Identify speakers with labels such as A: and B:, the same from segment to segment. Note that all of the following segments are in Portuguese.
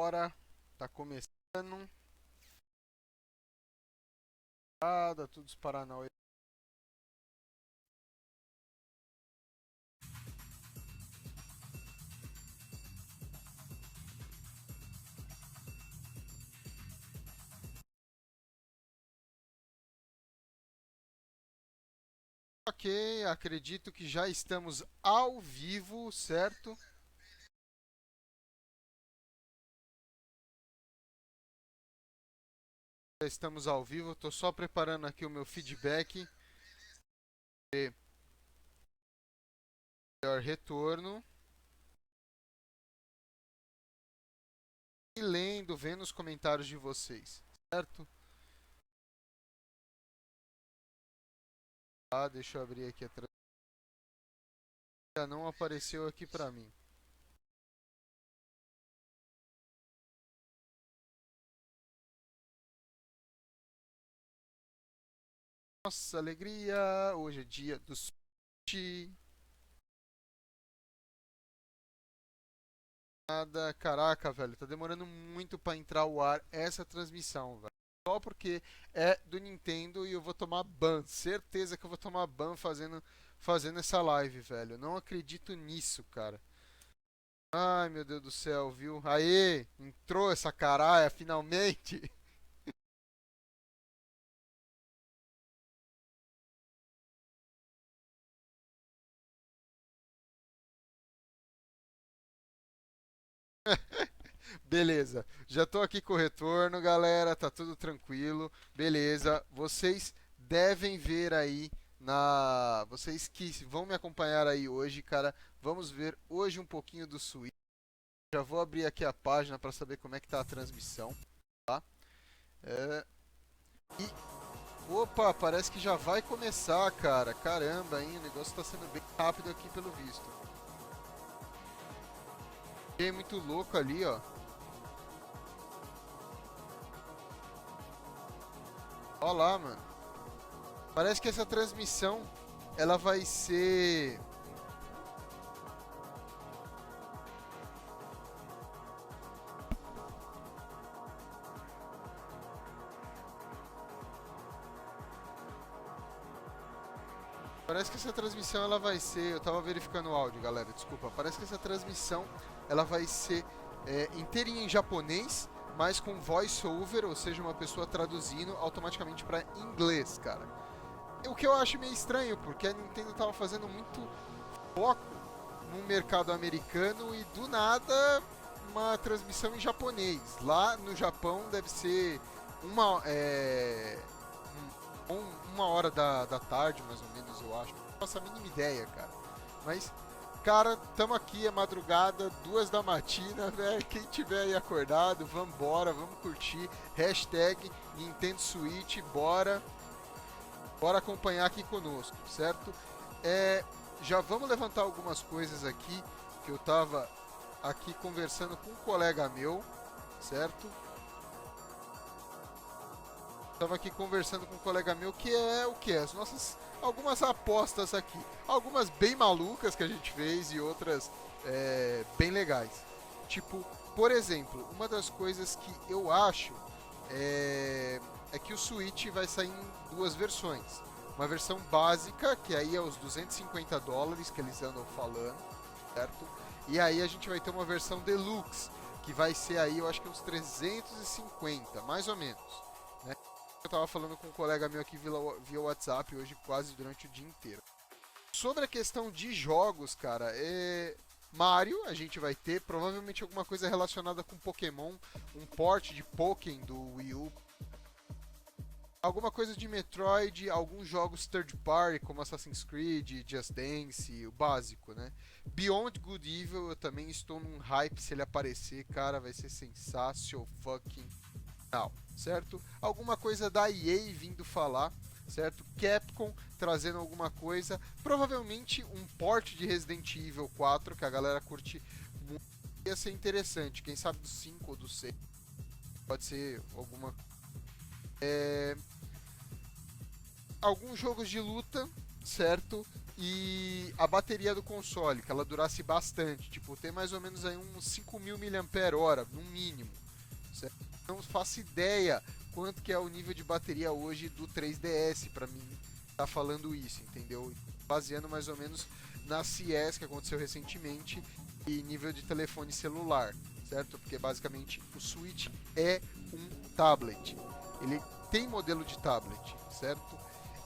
A: Bora. Tá começando. Tudo os Paranauê. Ok, acredito que já estamos ao vivo, certo? Já estamos ao vivo, estou só preparando aqui o meu feedback. Melhor retorno. E lendo, vendo os comentários de vocês, certo? Deixa eu abrir aqui a transmissão. Já não apareceu aqui para mim. Nossa, alegria! Hoje é dia do sushi. Nada, caraca, velho, tá demorando muito pra entrar o ar essa transmissão, velho. Só porque é do Nintendo e eu vou tomar ban. Certeza que eu vou tomar ban fazendo essa live, velho. Não acredito nisso, cara. Ai, meu Deus do céu, viu? Aê, entrou essa caralha finalmente. Beleza, já tô aqui com o retorno, galera, tá tudo tranquilo. Beleza, vocês devem ver aí vocês que vão me acompanhar aí hoje, cara, vamos ver hoje um pouquinho do Switch. Já vou abrir aqui a página para saber como é que tá a transmissão, tá? É, E opa, parece que já vai começar, cara. Caramba, hein? O negócio tá sendo bem rápido aqui pelo visto. Fiquei muito louco ali, ó. Ó lá, mano. Parece que essa transmissão ela vai ser Parece que essa transmissão ela vai ser, eu tava verificando o áudio, galera, desculpa. Parece que essa transmissão ela vai ser inteirinha em japonês, mas com voice over, ou seja, uma pessoa traduzindo automaticamente para inglês, cara. O que eu acho meio estranho, porque a Nintendo tava fazendo muito foco no mercado americano e do nada uma transmissão em japonês. Lá no Japão deve ser uma, é, uma hora da tarde, mais ou menos, eu acho. Não faço a mínima ideia, cara. Mas, cara, tamo aqui, é madrugada, 2 da matina, né? Quem tiver aí acordado, vambora, vamos curtir. Hashtag Nintendo Switch, bora. Bora acompanhar aqui conosco, certo? Já vamos levantar algumas coisas aqui que eu tava aqui conversando com um colega meu, certo? Estava aqui conversando com um colega meu que é o que? As nossas algumas apostas aqui. Algumas bem malucas que a gente fez e outras bem legais. Tipo, por exemplo, uma das coisas que eu acho é que o Switch vai sair em 2 versões. Uma versão básica, que aí é os $250 que eles andam falando, certo? E aí a gente vai ter uma versão deluxe, que vai ser aí, eu acho que uns 350, mais ou menos. Né? Eu tava falando com um colega meu aqui via WhatsApp hoje quase durante o dia inteiro. Sobre a questão de jogos, cara, Mario a gente vai ter, provavelmente alguma coisa relacionada com Pokémon, um port de Pokémon do Wii U. Alguma coisa de Metroid, alguns jogos third party como Assassin's Creed, Just Dance, o básico, né? Beyond Good e Evil, eu também estou num hype se ele aparecer, cara, vai ser sensacional fucking now, certo? Alguma coisa da EA vindo falar, certo? Capcom trazendo alguma coisa, provavelmente um port de Resident Evil 4 que a galera curte muito, ia ser interessante, quem sabe do 5 ou do 6. Pode ser alguma alguns jogos de luta, certo? E a bateria do console, que ela durasse bastante, tipo, tem mais ou menos aí uns 5.000 mAh, no mínimo, certo? Não faço ideia quanto que é o nível de bateria hoje do 3DS, pra mim, tá falando isso, entendeu? Baseando mais ou menos na CES, que aconteceu recentemente, e nível de telefone celular, certo? Porque basicamente o Switch é um tablet, ele tem modelo de tablet, certo?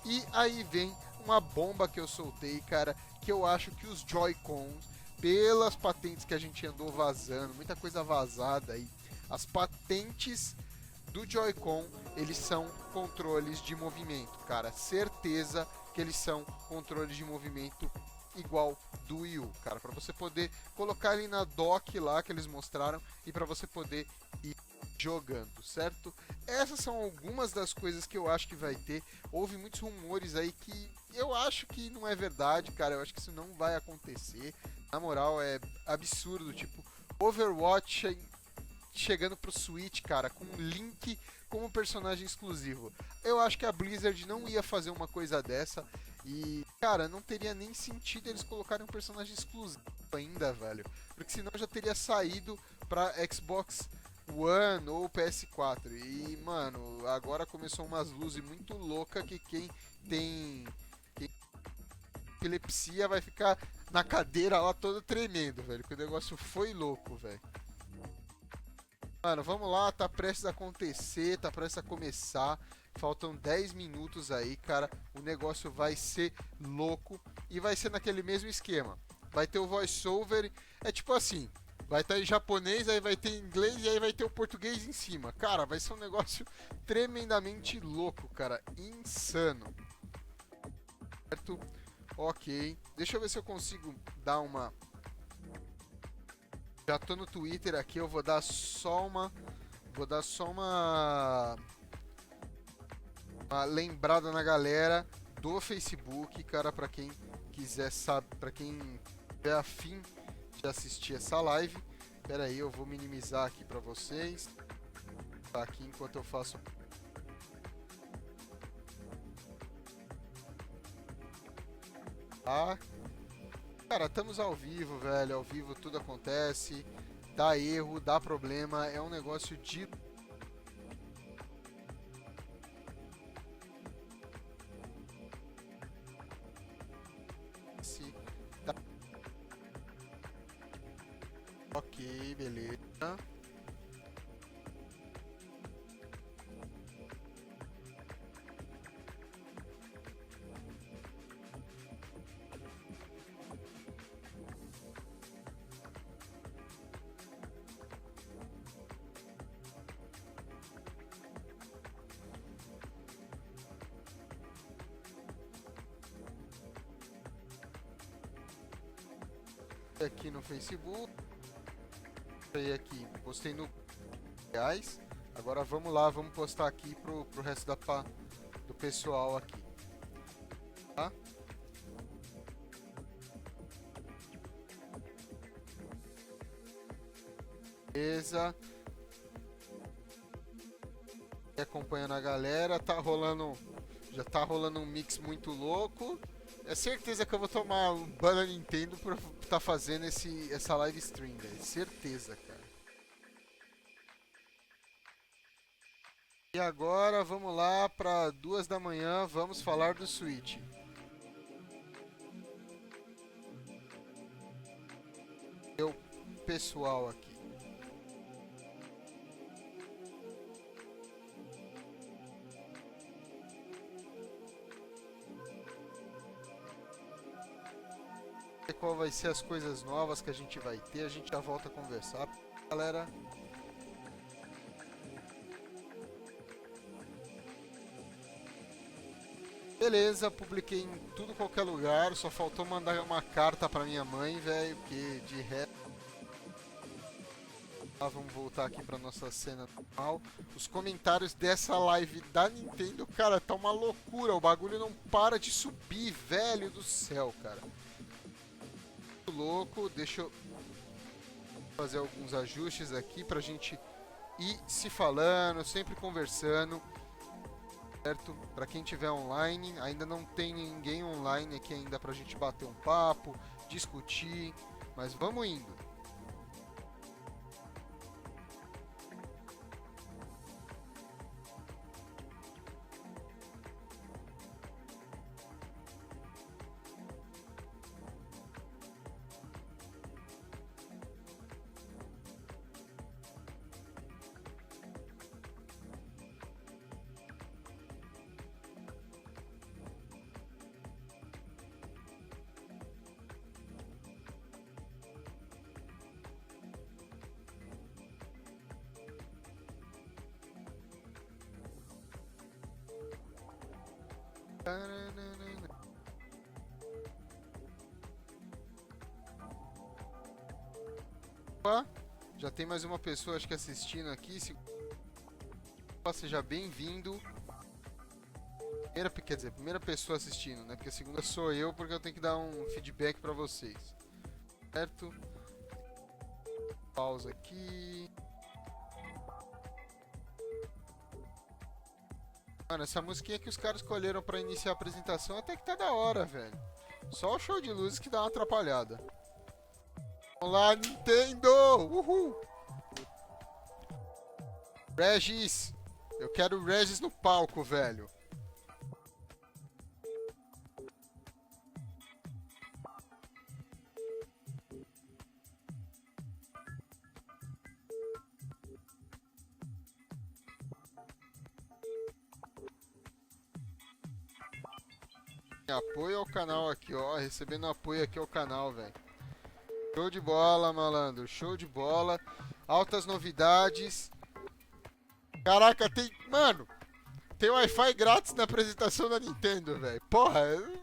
A: E aí vem uma bomba que eu soltei, cara, que eu acho que os Joy-Cons, pelas patentes que a gente andou vazando, muita coisa vazada aí, as patentes do Joy-Con, eles são controles de movimento, cara, certeza que eles são controles de movimento igual do Wii U, cara, para você poder colocar ele na dock lá que eles mostraram e para você poder ir jogando, certo? Essas são algumas das coisas que eu acho que vai ter. Houve muitos rumores aí que eu acho que não é verdade, cara. Eu acho que isso não vai acontecer. Na moral, é absurdo, tipo, Overwatch chegando pro Switch, cara, com um Link como personagem exclusivo. Eu acho que a Blizzard não ia fazer uma coisa dessa e, cara, não teria nem sentido eles colocarem um personagem exclusivo ainda, velho. Porque senão já teria saído pra Xbox One ou PS4. E, mano, agora começou umas luzes muito loucas que quem tem epilepsia vai ficar na cadeira lá todo tremendo, velho. Que o negócio foi louco, velho. Mano, vamos lá, tá prestes a acontecer, tá prestes a começar. Faltam 10 minutos aí, cara. O negócio vai ser louco e vai ser naquele mesmo esquema. Vai ter o voice-over, é tipo assim, vai estar em japonês, aí vai ter em inglês e aí vai ter o português em cima. Cara, vai ser um negócio tremendamente louco, cara. Insano. Certo? Ok. Deixa eu ver se eu consigo dar uma... Já tô no Twitter aqui, eu vou dar só uma... Uma lembrada na galera do Facebook, cara, pra quem quiser saber, pra quem tiver afim de assistir essa live. Pera aí, eu vou minimizar aqui pra vocês. Tá aqui enquanto eu faço... Tá? Cara, estamos ao vivo, velho. Ao vivo tudo acontece. Dá erro, dá problema. É um negócio de... Tá. Ok, beleza. Aqui no Facebook, aqui, postei no reais. Agora vamos lá, vamos postar aqui pro resto do pessoal aqui, tá? Beleza. Acompanhando a galera, tá rolando, já tá rolando um mix muito louco. É certeza que eu vou tomar um ban da Nintendo por estar fazendo essa live stream, velho. Certeza, cara. E agora vamos lá para 2 da manhã, vamos falar do Switch. Eu pessoal aqui. Qual vai ser as coisas novas que a gente vai ter, a gente já volta a conversar, galera. Beleza, publiquei em tudo qualquer lugar, só faltou mandar uma carta pra minha mãe, velho, porque de resto... Vamos voltar aqui pra nossa cena normal. Os comentários dessa live da Nintendo, cara, tá uma loucura, o bagulho não para de subir, velho do céu, cara. Louco, deixa eu fazer alguns ajustes aqui pra gente ir se falando, sempre conversando. certo? Para quem tiver online, ainda não tem ninguém online aqui ainda pra gente bater um papo, discutir, mas vamos indo. Opa, já tem mais uma pessoa acho que assistindo aqui. Seja bem-vindo. Quer dizer, primeira pessoa assistindo, né? Porque a segunda sou eu, porque eu tenho que dar um feedback pra vocês. Certo? Pausa aqui. Mano, essa musiquinha que os caras escolheram pra iniciar a apresentação até que tá da hora, velho. Só o show de luzes que dá uma atrapalhada. Olá, Nintendo! Uhul! Regis! Eu quero o Regis no palco, velho. Apoio ao canal aqui, ó. Recebendo apoio aqui ao canal, velho. Show de bola, malandro. Show de bola. Altas novidades. Caraca, tem... Mano, tem Wi-Fi grátis na apresentação da Nintendo, velho. Porra, eu...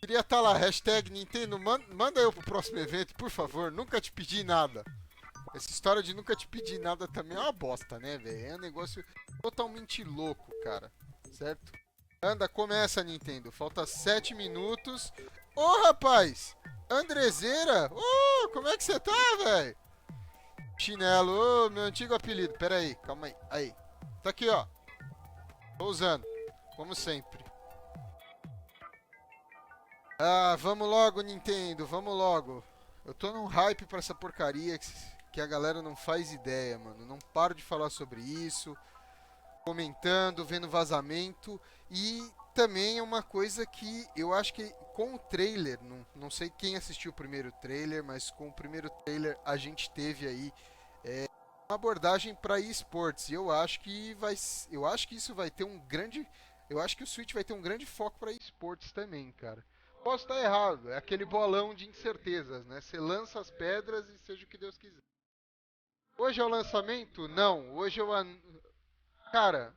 A: Queria estar lá. Hashtag Nintendo. Manda eu pro próximo evento, por favor. Nunca te pedi nada. Essa história de nunca te pedir nada também é uma bosta, né, velho? É um negócio totalmente louco, cara. Certo? Anda, começa, Nintendo. Falta 7 minutos. Ô, rapaz! Andrezeira! Ô, como é que você tá, velho? Chinelo, ô, meu antigo apelido. Pera aí, calma aí. Aí. Tá aqui, ó. Tô usando. Como sempre. Ah, vamos logo, Nintendo. Vamos logo. Eu tô num hype pra essa porcaria que a galera não faz ideia, mano. Não paro de falar sobre isso. Comentando, vendo vazamento. E também é uma coisa que eu acho que com o trailer, não sei quem assistiu o primeiro trailer, mas com o primeiro trailer a gente teve aí uma abordagem para esportes. E eu acho que isso vai ter um grande, eu acho que o Switch vai ter um grande foco para esportes também, cara. Posso estar errado, é aquele bolão de incertezas, né? Você lança as pedras e seja o que Deus quiser. Hoje é o lançamento? Não. Hoje é o cara,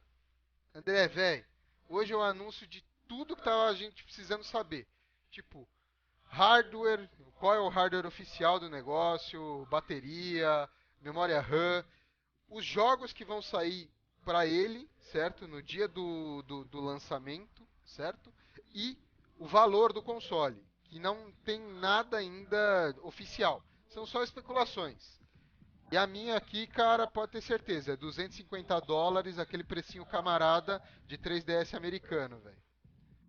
A: André, velho, hoje é o anúncio de tudo que tava a gente precisando saber. Tipo, hardware, qual é o hardware oficial do negócio, bateria, memória RAM, os jogos que vão sair para ele, certo? No dia do lançamento, certo? E o valor do console, que não tem nada ainda oficial. São só especulações. E a minha aqui, cara, pode ter certeza, é US$ 250, aquele precinho camarada de 3DS americano, velho.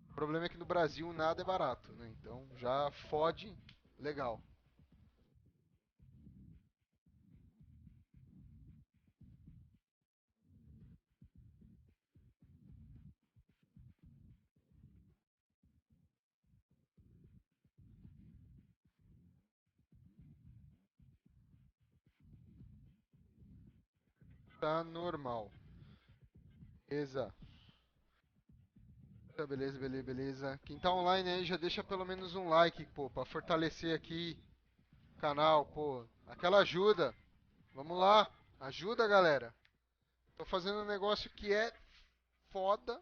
A: O problema é que no Brasil nada é barato, né? Então já fode legal. Tá normal. Beleza. Tá, beleza, beleza, beleza. Quem tá online aí já deixa pelo menos um like, pô, pra fortalecer aqui o canal, pô. Aquela ajuda. Vamos lá. Ajuda, galera. Tô fazendo um negócio que é foda.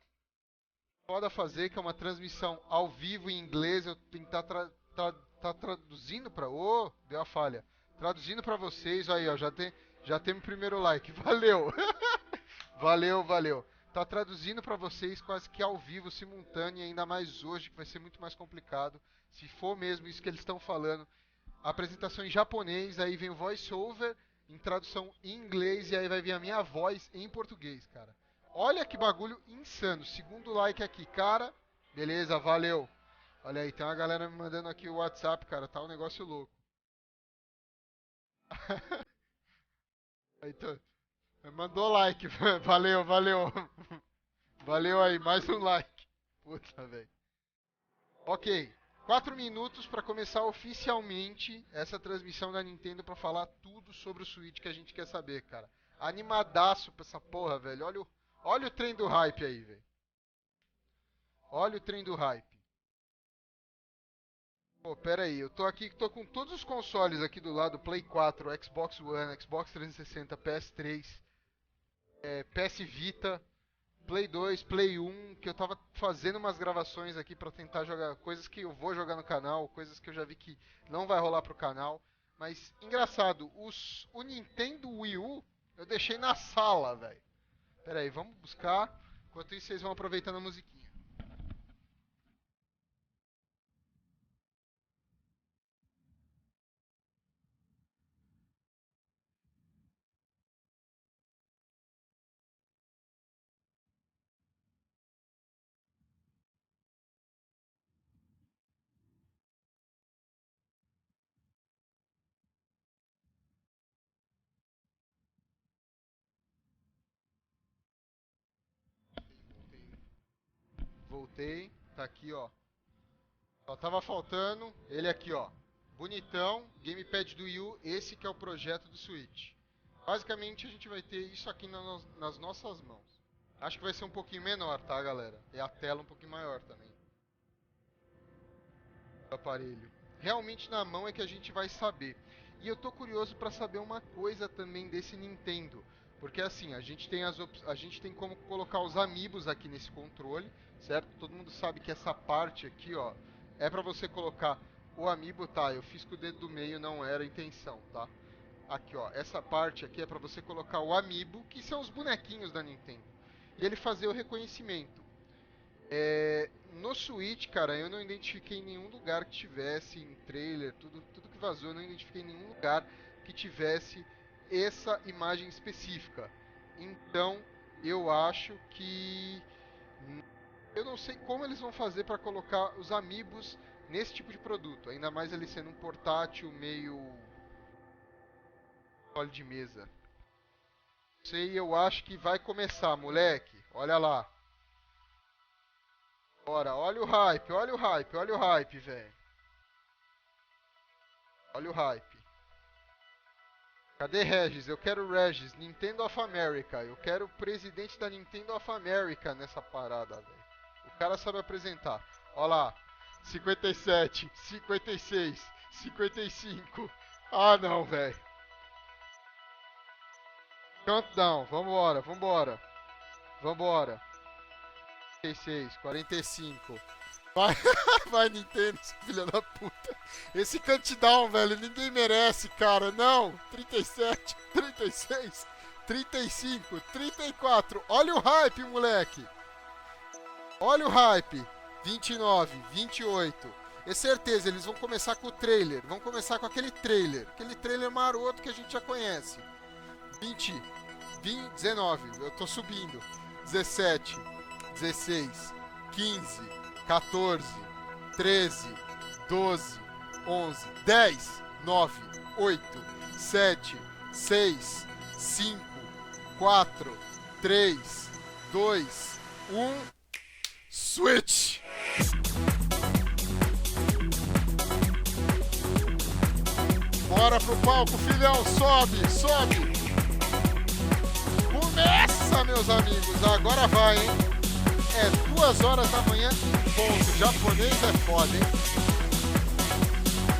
A: Foda fazer, que é uma transmissão ao vivo em inglês. Eu tenho que tá traduzindo pra... Ô, deu a falha. Traduzindo pra vocês. Aí, ó, já tem o primeiro like. Valeu. Valeu, valeu. Tá traduzindo pra vocês quase que ao vivo, simultâneo, e ainda mais hoje, que vai ser muito mais complicado. Se for mesmo isso que eles estão falando. A apresentação em japonês, aí vem o voice over em tradução em inglês e aí vai vir a minha voz em português, cara. Olha que bagulho insano. Segundo like aqui, cara. Beleza, valeu. Olha aí, tem uma galera me mandando aqui o WhatsApp, cara. Tá um negócio louco. Aí, mandou like. Valeu, valeu. Valeu aí, mais um like. Puta, velho. Ok. 4 minutos para começar oficialmente essa transmissão da Nintendo para falar tudo sobre o Switch que a gente quer saber, cara. Animadaço pra essa porra, velho. Olha o trem do hype aí, velho. Olha o trem do hype. Pô, pera aí, eu tô com todos os consoles aqui do lado, Play 4, Xbox One, Xbox 360, PS3, PS Vita, Play 2, Play 1, que eu tava fazendo umas gravações aqui pra tentar jogar coisas que eu vou jogar no canal, coisas que eu já vi que não vai rolar pro canal. Mas, engraçado, o Nintendo Wii U eu deixei na sala, velho. Pera aí, vamos buscar. Enquanto isso, vocês vão aproveitando a musiquinha. Voltei, tá aqui, ó. Só tava faltando ele aqui, ó. Bonitão, gamepad do Wii U, esse que é o projeto do Switch. Basicamente a gente vai ter isso aqui nas nossas mãos. Acho que vai ser um pouquinho menor, tá, galera? E a tela um pouquinho maior também. O aparelho. Realmente na mão é que a gente vai saber. E eu tô curioso para saber uma coisa também desse Nintendo. Porque assim, a gente tem como colocar os amiibos aqui nesse controle, certo? Todo mundo sabe que essa parte aqui, ó, é para você colocar o amiibo, tá? Eu fiz com o dedo do meio, não era a intenção, tá? Aqui, ó, essa parte aqui é para você colocar o amiibo, que são os bonequinhos da Nintendo. E ele fazer o reconhecimento. No Switch, cara, eu não identifiquei nenhum lugar que tivesse em trailer, tudo que vazou, eu não identifiquei nenhum lugar que tivesse essa imagem específica. Então, eu acho que eu não sei como eles vão fazer para colocar os amiibos nesse tipo de produto, ainda mais ele sendo um portátil meio console de mesa. Sei, eu acho que vai começar, moleque. Olha lá. Bora, olha o hype, olha o hype, olha o hype, velho. Olha o hype. Cadê Regis? Eu quero Regis, Nintendo of America. Eu quero o presidente da Nintendo of America nessa parada, velho. O cara sabe apresentar. Olha lá. 57, 56, 55. Ah, não, velho. Countdown, vambora, vambora. Vambora. 46, 45. Vai, vai Nintendo, filha da puta. Esse countdown, velho, ninguém merece, cara. Não. 37, 36, 35, 34. Olha o hype, moleque. Olha o hype. 29, 28. É certeza, eles vão começar com o trailer. Vão começar com aquele trailer. Aquele trailer maroto que a gente já conhece. 20, 20, 19. Eu tô subindo. 17, 16, 15, 14, 13, 12, 11, 10, 9, 8, 7, 6, 5, 4, 3, 2, 1. Switch! Bora pro palco, filhão! Sobe, sobe! Começa, meus amigos! Agora vai, hein? É 2 horas da manhã, ponto. O japonês é foda, hein?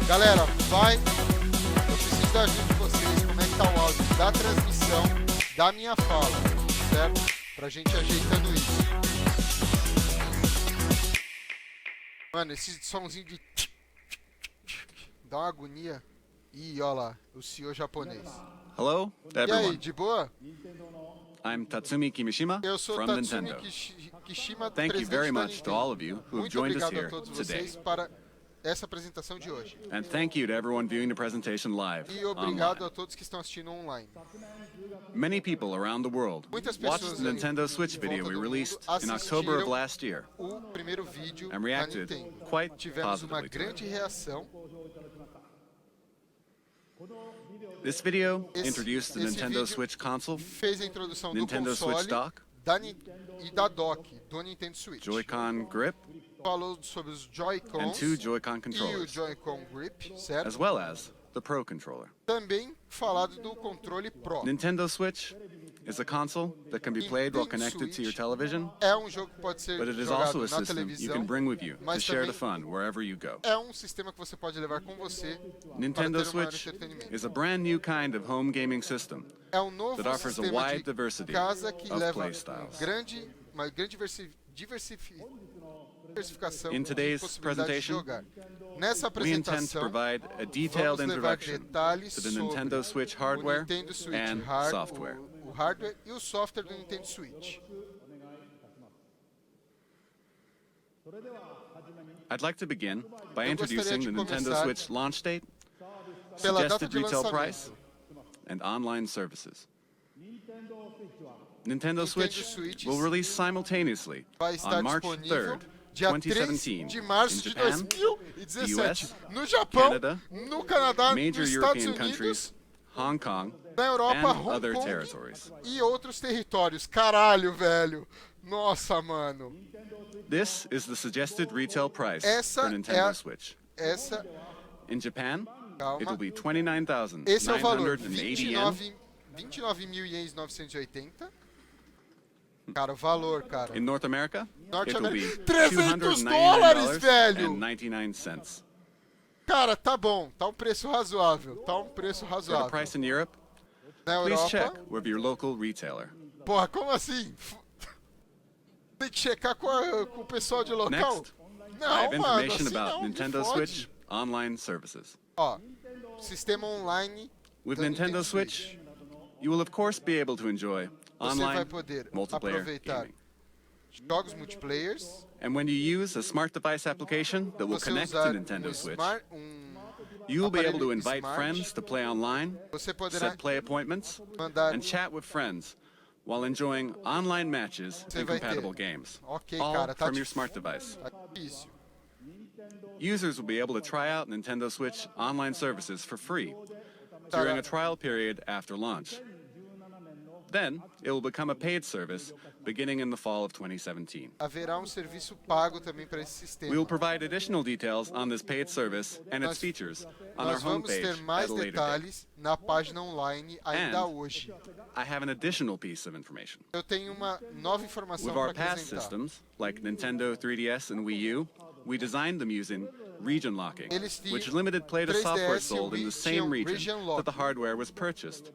A: Galera, vai. Eu preciso da ajuda de vocês. Como é que tá o áudio da transmissão, da minha fala, certo? Pra gente ajeitando isso. Mano, esse somzinho de... dá uma agonia. Ih, ó lá, o senhor japonês.
B: Hello,
A: E
B: everyone.
A: aí, de boa?
B: I'm Tatsumi Kimishima
A: Eu sou
B: from
A: Tatsumi
B: Nintendo.
A: Kishima,
B: Thank you
A: presidente
B: very
A: da
B: much to
A: Nintendo.
B: all of you who
A: Muito
B: joined us
A: obrigado a
B: here
A: todos
B: today.
A: vocês para essa apresentação de hoje.
B: And thank you to everyone viewing the presentation live
A: E obrigado
B: online.
A: a todos que estão assistindo online.
B: Many people around the world
A: Muitas
B: watched
A: pessoas
B: the Nintendo Switch
A: em
B: video
A: volta
B: we
A: do mundo
B: released in October of
A: assistiram
B: last year
A: o primeiro vídeo
B: and
A: da
B: reacted
A: Nintendo.
B: quite
A: Tivemos uma
B: positively to
A: grande
B: it.
A: reação.
B: This video
A: Esse-
B: introduced the
A: esse
B: Nintendo
A: vídeo
B: Switch console,
A: Fez a introdução do
B: Nintendo Switch
A: console
B: dock,
A: e da dock do Nintendo Switch.
B: Joy-Con grip,
A: Falou sobre os
B: and
A: Joy-Cons
B: two Joy-Con
A: e o
B: controllers,
A: Joy-Con Grip, certo?
B: as well as the Pro controller.
A: Também falado do controle Pro.
B: Nintendo Switch is a console that can be played while connected to your television,
A: É um jogo que pode ser
B: but it is
A: jogado
B: also a
A: na
B: system you
A: televisão.
B: can bring with you to
A: Mas
B: share the
A: também
B: fun wherever you go.
A: é um sistema que você pode levar com você
B: Nintendo
A: para ter um maior
B: Switch
A: entretenimento.
B: is a brand new kind of home gaming system
A: É um novo
B: that offers a
A: sistema
B: wide
A: de
B: diversity
A: casa que
B: of
A: leva
B: playstyles.
A: uma grande diversificação
B: In
A: de
B: today's
A: possibilidades de
B: presentation,
A: jogar. Nessa
B: we intend to
A: apresentação,
B: provide a detailed
A: vamos levar
B: introduction
A: detalhes
B: to the
A: sobre
B: Nintendo Switch
A: o
B: hardware
A: Nintendo Switch
B: and software.
A: o hardware e o software do Nintendo Switch.
B: I'd like to begin by
A: Eu gostaria
B: introducing
A: de
B: the Nintendo
A: começar
B: Switch launch date,
A: pela data
B: suggested
A: de
B: retail
A: lançamento.
B: price, and online services. Nintendo Switch
A: Switch
B: will release simultaneously
A: Vai estar
B: on March
A: disponível
B: 3rd,
A: dia 3
B: 2017
A: de março
B: in
A: de
B: Japan,
A: 2017
B: the US,
A: no Japão,
B: Canada,
A: no Canadá,
B: major
A: nos Estados
B: European
A: Unidos,
B: countries, Hong Kong,
A: na Europa,
B: and
A: Hong
B: other
A: Kong
B: territories.
A: e outros territórios. Caralho, velho. Nossa, mano.
B: This is the suggested retail price
A: Essa
B: for
A: é
B: Nintendo
A: a-
B: Switch.
A: Essa,
B: In Japan,
A: Calma.
B: it will be
A: esse é o valor,
B: 29,980 yen.
A: 29 mil ienes 980. Cara, o valor, cara.
B: In North America,
A: Norte
B: it will be
A: América, $300, velho!
B: $299.99.
A: Cara, tá bom. Tá um preço razoável. Tá um preço
B: For the
A: razoável.
B: price in Europe,
A: Na
B: please check
A: Europa,
B: with your local retailer.
A: porra, como assim? Tem que checar com o pessoal de local?
B: Next, I
A: Não,
B: have
A: mano,
B: information
A: assim
B: about
A: não, me
B: Nintendo
A: fode.
B: Switch online services.
A: Ó, sistema online
B: With
A: da
B: Nintendo Switch, you will of course be able to enjoy
A: Você vai
B: online
A: poder
B: multiplayer
A: aproveitar
B: gaming.
A: jogos multiplayers.
B: And when you use a smart device application that will
A: Você
B: connect to
A: usar
B: Nintendo Switch,
A: you
B: you'll be able to
A: aparelho
B: invite
A: smart.
B: friends to play online,
A: Você poderá
B: set play appointments,
A: mandar
B: and chat with friends while enjoying online matches
A: Você
B: and
A: vai
B: compatible
A: ter.
B: games,
A: Ok,
B: all
A: cara, tá
B: from your
A: difícil.
B: smart device.
A: Tá difícil.
B: Users will be able to try out Nintendo Switch online services for free during a trial period after launch. Then, it will become a paid service beginning in the fall of 2017.
A: Haverá serviço pago também para esse sistema.
B: We will provide additional details on this paid service and its
A: Nós-
B: features on our
A: Nós vamos ter
B: homepage
A: mais
B: at a later date.
A: detalhes na página online ainda
B: And-
A: hoje.
B: I have an additional piece of information.
A: Eu tenho uma nova informação
B: With
A: para
B: our past
A: apresentar.
B: systems, like Nintendo 3DS and Wii U, we designed them using region locking,
A: Eles tinham
B: which limited play to
A: 3DS
B: software
A: e
B: sold in
A: Wii
B: the same
A: tinham
B: region
A: region
B: that the
A: locking.
B: hardware was purchased.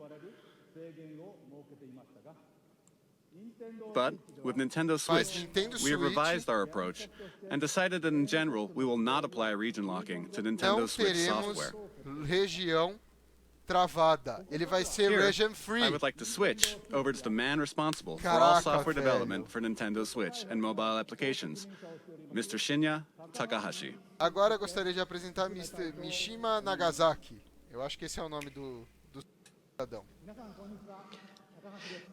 B: But with Nintendo Switch,
A: Nintendo
B: we have
A: Switch-
B: revised our approach and decided that in general, we will not apply region locking to
A: Não
B: Nintendo Switch
A: teremos
B: software.
A: região travada. Ele vai ser
B: Here,
A: region free.
B: I would like to switch over to the man responsible for all
A: Caraca,
B: software
A: velho.
B: development for Nintendo Switch and mobile applications, Mr. Shinya Takahashi.
A: Agora eu gostaria de apresentar Mr. Mishima Nagasaki. Eu acho que esse é o nome do cidadão.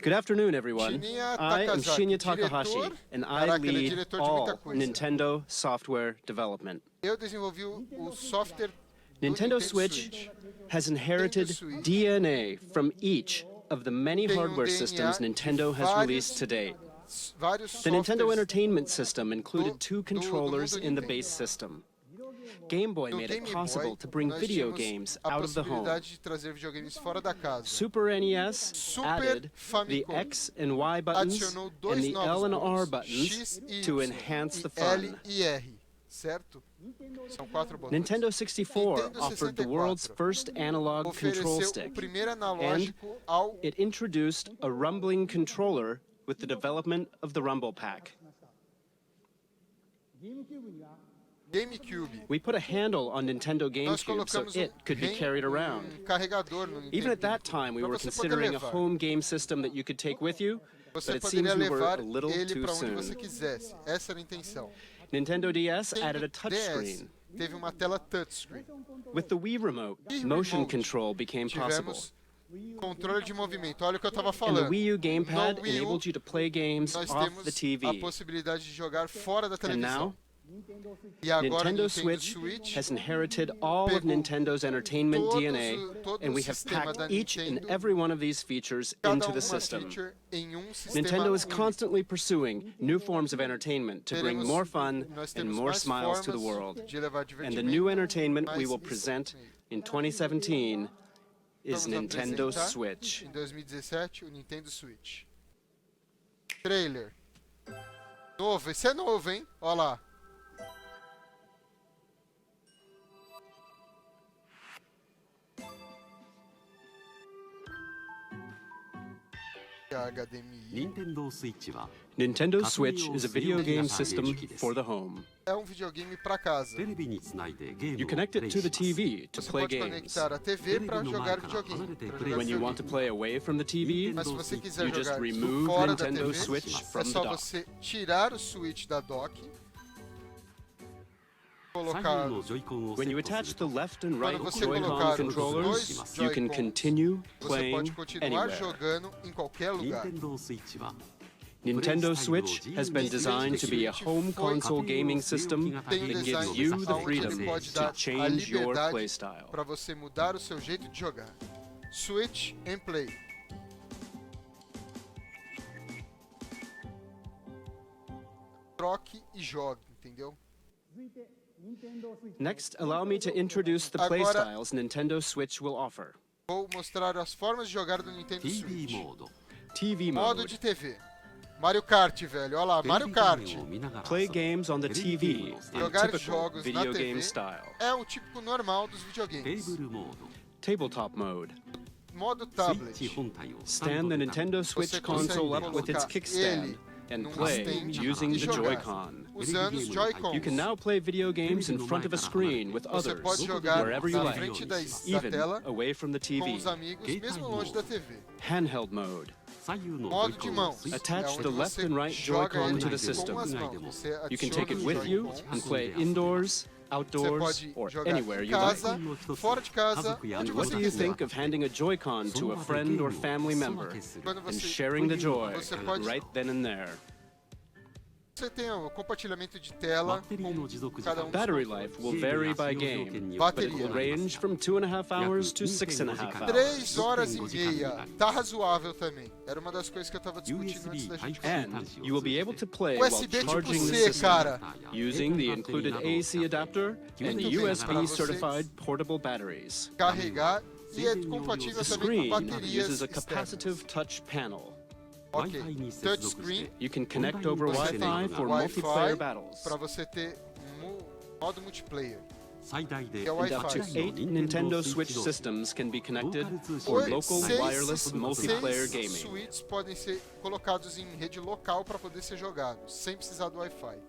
C: Good afternoon, everyone.
A: Shinya
C: I am
A: Takazaki,
C: Shinya Takahashi,
A: diretor.
C: and I
A: Caraca, ele é
C: lead
A: diretor de muita
C: all
A: coisa.
C: Nintendo software development.
A: Eu desenvolvi o software do
C: Nintendo Switch has inherited
A: Switch
C: DNA from each of the many
A: tem
C: hardware
A: DNA
C: systems
A: de
C: Nintendo has
A: vários-
C: released to date.
A: Vários
C: The Nintendo
A: softwares
C: Entertainment System included
A: do
C: two controllers
A: mundo
C: in the
A: Nintendo.
C: base system. Game Boy
A: No
C: made
A: Game
C: it possible
A: Boy,
C: to bring
A: nós
C: video
A: tínhamos
C: games
A: a
C: out of the home.
A: possibilidade de trazer videogames fora da casa.
C: Super NES
A: Super
C: added the
A: Famicom
C: X and Y buttons
A: adicionou dois
C: and the
A: novos
C: L and R
A: botões,
C: buttons
A: X e
C: to
A: Y,
C: enhance the
A: e L
C: fun.
A: e R, certo? São 4 botões.
C: Nintendo 64
A: Nintendo
C: offered the
A: 64
C: world's first analog control
A: ofereceu o
C: stick,
A: primeiro
C: and
A: analógico ao
C: it introduced a rumbling controller with the development of the Rumble Pack.
A: GameCube.
C: We put a handle on Nintendo
A: Nós
C: GameCube so
A: colocamos
C: it could be carried around.
A: carregador no Nintendo
C: Even at that
A: GameCube,
C: time, we
A: pra
C: were
A: você poder
C: considering a
A: levar.
C: home game system that you could take with you, but
A: Você
C: it seems
A: poderia
C: we were
A: levar
C: a little
A: ele
C: too
A: para onde você
C: soon.
A: quisesse. Essa era a intenção.
C: Nintendo DS added a
A: Nintendo DS
C: touchscreen
A: teve uma tela touchscreen.
C: With the Wii Remote,
A: Wii
C: motion
A: Remote,
C: control became possible.
A: Tivemos controle de movimento. Olha o que eu estava
C: And the
A: falando.
C: Wii U gamepad
A: No Wii U,
C: enabled you to play games
A: nós
C: off
A: temos
C: the
A: a
C: TV.
A: possibilidade de jogar fora da
C: And
A: televisão.
C: now,
A: E agora
C: Nintendo
A: Nintendo
C: Switch
A: Switch
C: has inherited all of
A: pegou
C: Nintendo's entertainment
A: todo
C: and we
A: o
C: have
A: sistema
C: packed
A: da
C: each and
A: Nintendo,
C: every one of these features
A: cada
C: into
A: uma
C: the system.
A: feature em sistema
C: Nintendo is
A: único.
C: constantly pursuing new forms of entertainment to bring more fun
A: Nós
C: and
A: temos
C: more
A: mais
C: smiles to the
A: formas
C: world.
A: de levar
C: And the
A: divertimento,
C: new entertainment we
A: mais
C: will present
A: entretenimento.
C: in 2017 is
A: Vamos
C: Nintendo
A: apresentar
C: Switch.
A: Em 2017, o Nintendo Switch. Trailer. Novo, esse é novo, hein? Olha lá. HDMI.
C: Nintendo Switch is a video game system for the home.
A: É um videogame para casa.
C: You connect it to the TV to
A: Você
C: play
A: pode
C: games.
A: conectar a TV para jogar videogame.
C: When you want to play away from the TV,
A: Mas se você quiser
C: you just
A: jogar
C: remove
A: fora da
C: Nintendo
A: TV,
C: Switch
A: é
C: from the
A: só
C: dock.
A: você tirar o Switch da dock, colocar
C: When you attach the left and right
A: Quando você
C: Joy-Con
A: colocar os
C: controllers,
A: dois
C: you can
A: Joy-Cons,
C: continue
A: você
C: playing
A: pode continuar
C: anywhere.
A: jogando em qualquer lugar.
C: Nintendo Switch has been designed to be a home console gaming system that
A: Tem um
C: gives
A: design
C: you the
A: onde
C: freedom
A: ele pode
C: to
A: dar a
C: change your
A: liberdade
C: playstyle.
A: para você mudar o seu jeito de jogar. Switch and Play. Troque e jogue, entendeu?
C: Next, allow me to introduce the
A: Agora-
C: playstyles Nintendo Switch will offer.
A: Vou mostrar as formas de jogar do Nintendo Switch.
C: TV
A: Modo
C: mode.
A: de TV. Mario Kart, velho. Olha lá, Mario Kart.
C: Play games on the TV in
A: Jogar
C: typical
A: jogos na
C: video game
A: TV
C: style.
A: é o típico normal dos videogames.
C: Tabletop mode.
A: Modo tablet.
C: Stand the Nintendo Switch
A: Você
C: console
A: consegue
C: up with its
A: colocar
C: kickstand
A: ele
C: and
A: num
C: play
A: stand
C: using
A: e
C: the
A: jogar.
C: Joy-Con.
A: Usando os Joy-Cons.
C: You can now play video games in front of a screen with
A: Você
C: others,
A: pode jogar
C: wherever you
A: na
C: like,
A: frente da
C: even
A: tela
C: away from the
A: com
C: TV.
A: os amigos, mesmo longe da TV.
C: Handheld mode.
A: Modo de mãos.
C: Attach
A: é onde
C: the left
A: você
C: and right
A: joga
C: Joy-Con
A: ele
C: to the
A: com
C: system.
A: as mãos. Você
C: You can
A: adiciona
C: take it
A: os
C: with you
A: Joy-Cons.
C: and play indoors,
A: Você
C: outdoors,
A: pode
C: or
A: jogar
C: anywhere
A: em
C: you like.
A: casa, fora de casa, onde
C: And what
A: você
C: do you
A: quiser.
C: think of handing a Joy-Con to a friend or family member
A: Quando
C: and
A: você,
C: sharing the joy
A: você pode
C: right then and there?
A: Você tem o compartilhamento de tela com cada um dos
C: Battery
A: controles.
C: life will vary by game, but it
A: Bateria.
C: will range from 2.5 hours to 6.5 hours.
A: 3 horas e meia. Tá razoável também. Era uma das coisas que eu tava discutindo antes da gente
C: And you will be able to play while
A: USB tipo
C: charging the
A: C,
C: system
A: cara.
C: using the included AC adapter and
A: Muito bem, pra
C: USB
A: você
C: certified portable batteries.
A: Carregar e é compatível
C: The
A: também com
C: screen
A: baterias
C: uses a
A: externas.
C: capacitive touch panel.
A: Ok. Touchscreen
C: You can connect over
A: Você tem
C: Wi-Fi for multiplayer battles.
A: para você ter modo multiplayer. Que é o
C: And up to
A: Wi-Fi.
C: 8 Nintendo Switch systems can be connected for local wireless multiplayer
A: seis
C: gaming.
A: Switches podem ser colocados em rede local para poder ser jogados, sem precisar do Wi-Fi.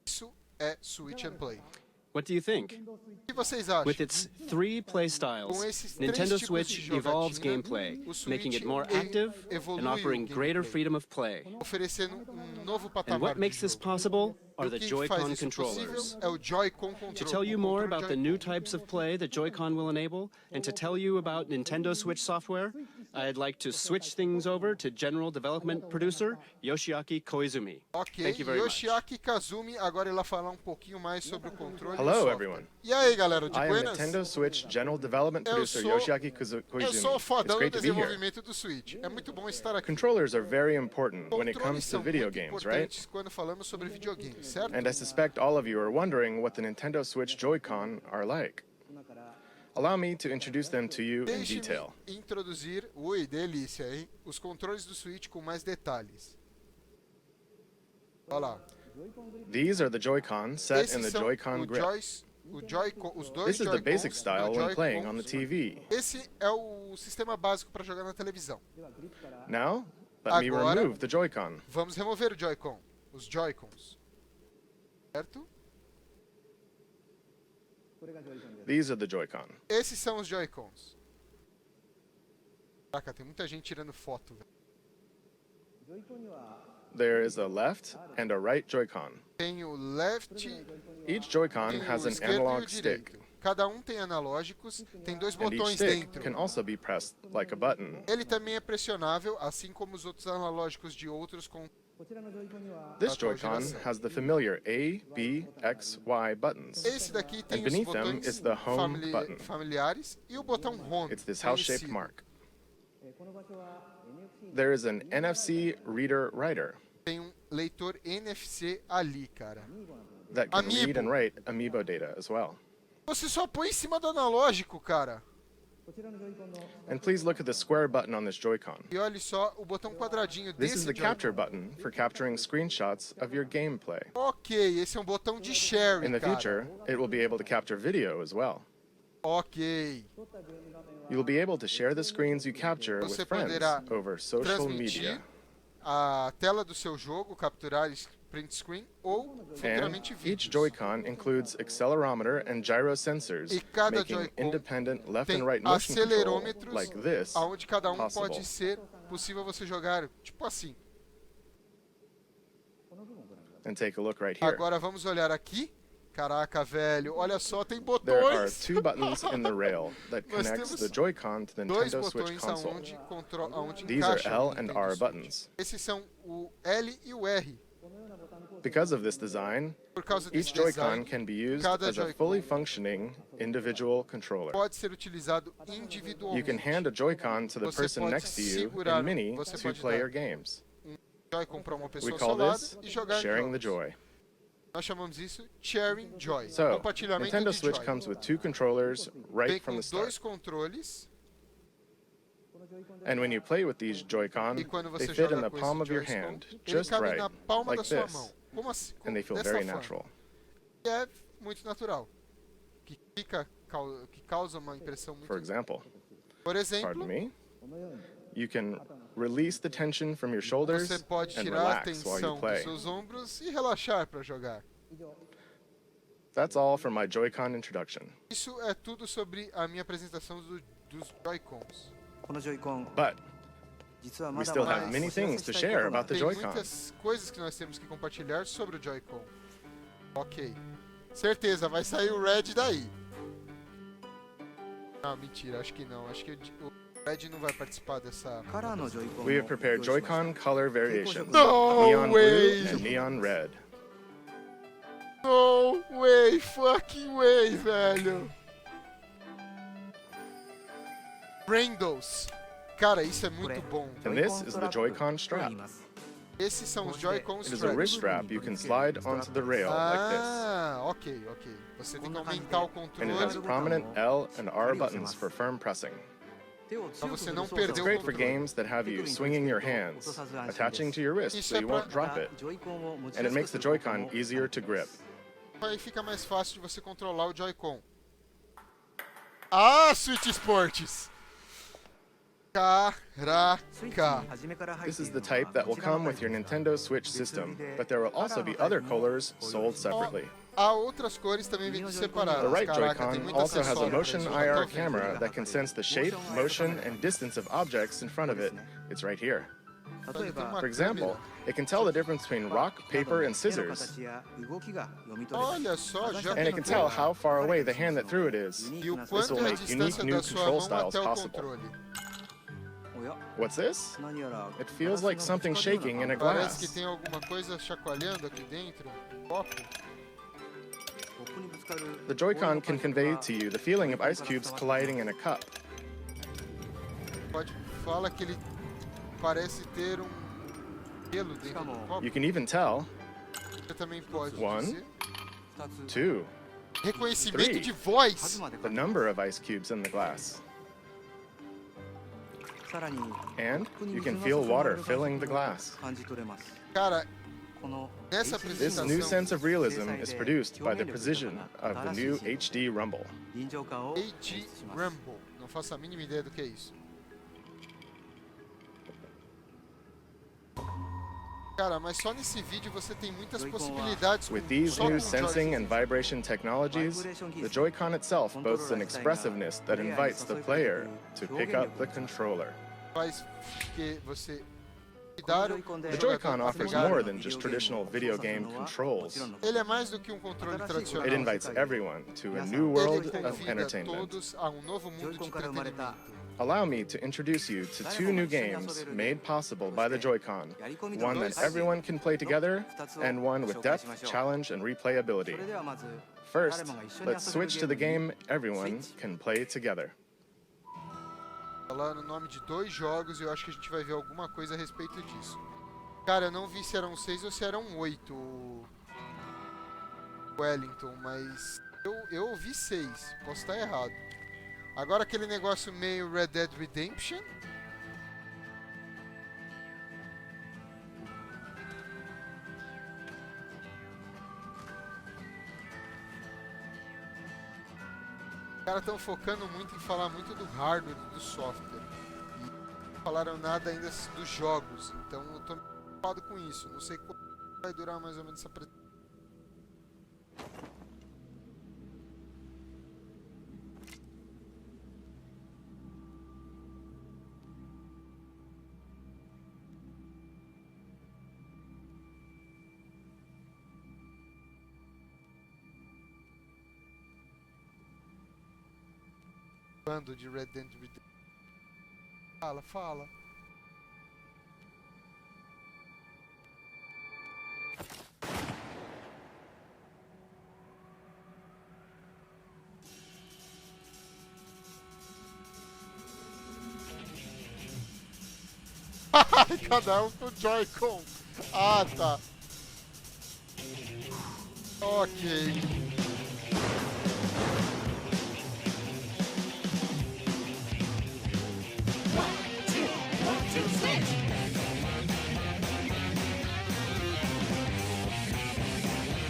A: Isso é Switch and Play.
C: What do you think?
A: O que vocês acham?
C: With its 3 playstyles,
A: Com esses três
C: Nintendo
A: tipos
C: Switch
A: de
C: evolves
A: jogatina,
C: gameplay,
A: o Switch
C: making it more active
A: evolui
C: and offering
A: o
C: greater
A: gameplay.
C: freedom of play.
A: Oferecendo novo
C: And
A: patamar
C: what
A: de
C: makes this
A: jogo.
C: possible are
A: O
C: the
A: que faz
C: Joy-Con
A: isso
C: controllers.
A: possível é o Joy-Con control.
C: To tell you
A: o
C: more
A: controle
C: about the new types of play that Joy-Con will enable, and to tell you about Nintendo Switch software, I'd like to switch things over to General Development Producer Yoshiaki Koizumi.
A: Ok,
C: Thank you very much.
A: Yoshiaki Kazumi, agora ele vai falar um pouquinho mais sobre o controle.
D: Hello,
A: e o software.
D: everyone.
A: E aí, galera, de
D: I am
A: buenas?
D: Nintendo Switch General Development
A: Eu
D: Producer
A: sou-
D: Yoshiaki
A: Eu
D: Koizumi.
A: sou o
D: It's
A: fodão do
D: great to be here.
A: desenvolvimento do Switch. É muito bom estar aqui.
D: Controllers are very important when it
A: Controles
D: comes to
A: são
D: video
A: muito
D: games, right?
A: importantes quando falamos sobre videogames, certo?
D: And I suspect all of you are wondering what the Nintendo Switch Joy-Con are like. Allow me to introduce them to you in
A: Deixe-me
D: detail.
A: introduzir, ui, delícia, hein? Os controles do Switch com mais detalhes. Olha lá.
D: These are the Joy-Con set in
A: Esses
D: the
A: são
D: Joy-Con grip.
A: os dois
D: This is the
A: Joy-Cons
D: basic style
A: do
D: when playing on the
A: Joy-Cons.
D: TV.
A: Esse é o sistema básico para jogar na televisão.
D: Now, let me
A: Agora-
D: remove the Joy-Con.
A: Vamos remover o Joy-Con, os Joy-Cons. Certo?
D: These are the Joy-Con.
A: Esses são os Joy-Cons. Caraca, tem muita gente tirando foto, velho.
D: there is a left and a right Joy-Con.
A: Tem o left,
D: Each Joy-Con
A: tem
D: has
A: o
D: an
A: esquerdo e o
D: analog stick,
A: direito. Cada um tem analógicos, tem dois
D: and each
A: botões
D: stick
A: dentro.
D: can also be pressed like a button.
A: Ele também é pressionável, assim como os outros analógicos de outros com
D: This Joy-Con has the familiar A, B, X, Y buttons.
A: esse daqui tem
D: And
A: os
D: beneath them
A: botões
D: is the home button.
A: familiares e o botão home.
D: It's this house-shaped
A: conhecido.
D: mark. There is an NFC reader writer
A: Tem um leitor NFC ali, cara.
D: that can
A: Amiibo.
D: read and write Amiibo data as well.
A: Você só põe em cima do analógico, cara.
D: And please look at the square button on this Joy-Con.
A: E olha só o botão quadradinho
D: This is
A: desse
D: the
A: Joy-Con.
D: capture button for capturing screenshots of your gameplay.
A: Ok, esse é um botão de sharing,
D: In the
A: cara.
D: future, it will be able to capture video as well.
A: Ok.
D: You will be able to share the screens you capture
A: Você
D: with friends
A: poderá
D: over social
A: transmitir
D: media.
A: a tela do seu jogo, capturar print screen ou
D: And
A: futuramente
D: each
A: vídeos.
D: Joy-Con includes accelerometer and gyro sensors,
A: E cada
D: making
A: Joy-Con
D: independent left
A: tem
D: and right motion control
A: acelerômetros
D: like this
A: aonde cada um
D: possible.
A: pode ser possível você jogar, tipo assim.
D: And take a look right here.
A: Agora vamos olhar aqui. Caraca, velho, olha só, tem
D: There are
A: botões.
D: two buttons in the rail that
A: Nós
D: connects
A: temos
D: the Joy-Con to the
A: Dois
D: Nintendo Switch
A: botões
D: console.
A: aonde
D: These are
A: encaixa
D: L
A: o
D: and
A: Nintendo
D: R
A: Switch.
D: buttons.
A: Esses são o L e o R.
D: Because of this design,
A: Por causa desse
D: each Joy-Con
A: design,
D: can be used
A: cada
D: as a
A: Joy-Con
D: fully functioning individual controller.
A: pode ser utilizado
D: You
A: individualmente.
D: can hand a Joy-Con to the
A: Você
D: person
A: pode
D: next to you
A: segurar,
D: in Mini
A: você
D: to
A: pode
D: play
A: dar
D: your games.
A: Joy-Con para uma pessoa
D: We
A: ao seu
D: call
A: lado
D: this
A: e jogar
D: sharing the
A: jogos.
D: joy.
A: Nós chamamos isso sharing joy,
D: So,
A: compartilhamento
D: Nintendo
A: de
D: Switch
A: joy.
D: comes with two controllers
A: Vem
D: right
A: com
D: from the start.
A: dois controles
D: And when you play with these Joy-Con,
A: e quando
D: they
A: você
D: fit
A: joga
D: in the
A: com
D: palm
A: esse
D: of your
A: Joy-Con,
D: hand,
A: ele
D: just
A: cabe
D: right,
A: na palma
D: like
A: da sua
D: this.
A: mão. Como assim?
D: And they feel
A: Dessa
D: very
A: forma.
D: natural.
A: E é muito natural. Que causa uma impressão muito.
D: For example,
A: Por exemplo,
D: pardon me, you can release the tension from your shoulders
A: você pode
D: and
A: tirar a
D: relax while you
A: tensão dos
D: play.
A: seus ombros e relaxar para jogar.
D: That's all for my Joy-Con introduction.
A: Isso é tudo sobre a minha apresentação dos Joy-Cons.
E: このジョイコン
D: But
E: 実は
D: we
E: まだ
D: still
E: まだ
D: have
E: お
D: many
E: 知ら
D: things
E: せ
D: to
E: したいこ
D: share
E: とが
D: about the
A: Tem
D: Joy-Con.
A: muitas coisas que nós temos que compartilhar sobre o Joy-Con. Ok. Certeza, vai sair o Red daí. Não, mentira, acho que não. Acho que o Red não vai participar dessa.
E: カラーのジョイコンを
D: We have prepared
E: 用意しました
D: Joy-Con color variations,
A: No
D: neon
A: way!
D: blue and neon red.
A: No way, fucking way, velho. Brindles. Cara, isso é muito bom.
D: And this is the Joy-Con strap.
A: Esses são os Joy-Con
D: It is a wrist
A: straps.
D: strap you can slide onto the rail like this.
A: Ah, ok, ok. Você tem que aumentar o
D: And it has
A: controle
D: prominent L and R buttons for firm pressing.
E: 手を強く
A: você não
E: 振る
D: It's
A: 手
E: 操作
A: perdeu
D: great
A: o
D: for
A: controle.
D: games that have you swinging your hands, attaching to your wrist so you won't drop it,
E: ジョイコンを持ち
D: and
E: や
D: it
E: す
D: makes
E: く
D: the
E: すること
D: Joy-Con
E: も
D: easier to grip.
A: Aí fica mais fácil de você controlar o Joy-Con. Ah, Switch Sports! Caraca!
E: 初めから入
D: This
E: ってい
D: is
E: る
D: the
E: のは
D: type that will
E: こちらの
D: come
E: タ
D: with
E: イ
D: your
E: プです
D: Nintendo Switch system, but there will also be other colors sold separately.
A: Há outras cores também vindo separadas.
D: The right
A: Caraca, tem
D: Joy-Con
A: muito
D: also has a
A: acessório pra
D: motion
A: isso.
D: IR
A: Tô vendo.
D: camera that can sense the shape, motion, and distance of objects in front of it. It's right here.
E: 例えば
D: For example, it can tell the difference between rock, paper, and
E: 手の
D: scissors,
E: 形や動きが読み取れます
A: Olha só, já
D: and it
A: tem
D: can tell how far away the hand that threw it is.
A: E o
E: This
A: quanto
D: will
A: é a
D: make
A: distância
D: unique new
A: da sua
D: control
A: mão
D: styles
A: até o
D: possible.
A: controle.
E: おや
D: What's this?
E: 何やら
D: It feels like something shaking in a
A: Parece que
D: glass.
A: tem alguma coisa chacoalhando aqui dentro. Copo.
E: コップにぶつかる
D: The Joy-Con can convey to you the feeling of ice cubes colliding in a cup.
A: Fala que ele parece ter gelo dentro do copo.
D: You can even tell
A: Você também pode
D: One.
A: dizer.
E: 2つ
D: two,
A: Reconhecimento
D: Three.
A: de
E: 数
A: voz.
E: まで
D: the number of ice cubes in the glass.
E: さらに
D: And you can feel water filling the glass.
E: 感じ取れます
A: Cara,
E: この
A: nessa
D: This
A: apresentação,
D: new sense of realism is produced by the precision of the new HD Rumble.
E: 臨場感を演出
A: AG
E: します
A: Rumble. Não faço a mínima ideia do que é isso. Cara, mas só nesse vídeo você tem muitas possibilidades com
D: With these
A: só
D: new
A: com
D: sensing
A: joystick.
D: and vibration technologies, the Joy-Con itself boasts an expressiveness that invites the player to pick up the controller.
A: Faz que você convidar o
D: The
A: jogador
D: Joy-Con
A: a
D: offers
A: pegar.
D: more than just traditional video game controls.
A: Ele é mais do que um controle tradicional.
D: It invites everyone to a new
A: Ele
D: world of
A: convida
D: entertainment.
A: todos a um novo mundo de entretenimento.
D: Allow me to introduce you to two new games made possible by the Joy-Con. One that everyone can play together, and one with depth, challenge, and replayability. First, let's switch to the game everyone can play together.
A: Falar no nome de 2 jogos e eu acho que a gente vai ver alguma coisa a respeito disso. Cara, eu não vi se eram 6 ou se eram 8 o Wellington, mas eu ouvi 6, posso estar errado. Agora aquele negócio meio Red Dead Redemption. Os caras estão focando muito em falar muito do hardware e do software. E não falaram nada ainda dos jogos, então eu tô preocupado com isso. Não sei quanto vai durar mais ou menos essa apresentação. Bando de Red Dead Redemption. Fala. Cada um com Joy-Con. Ah, tá. Ok.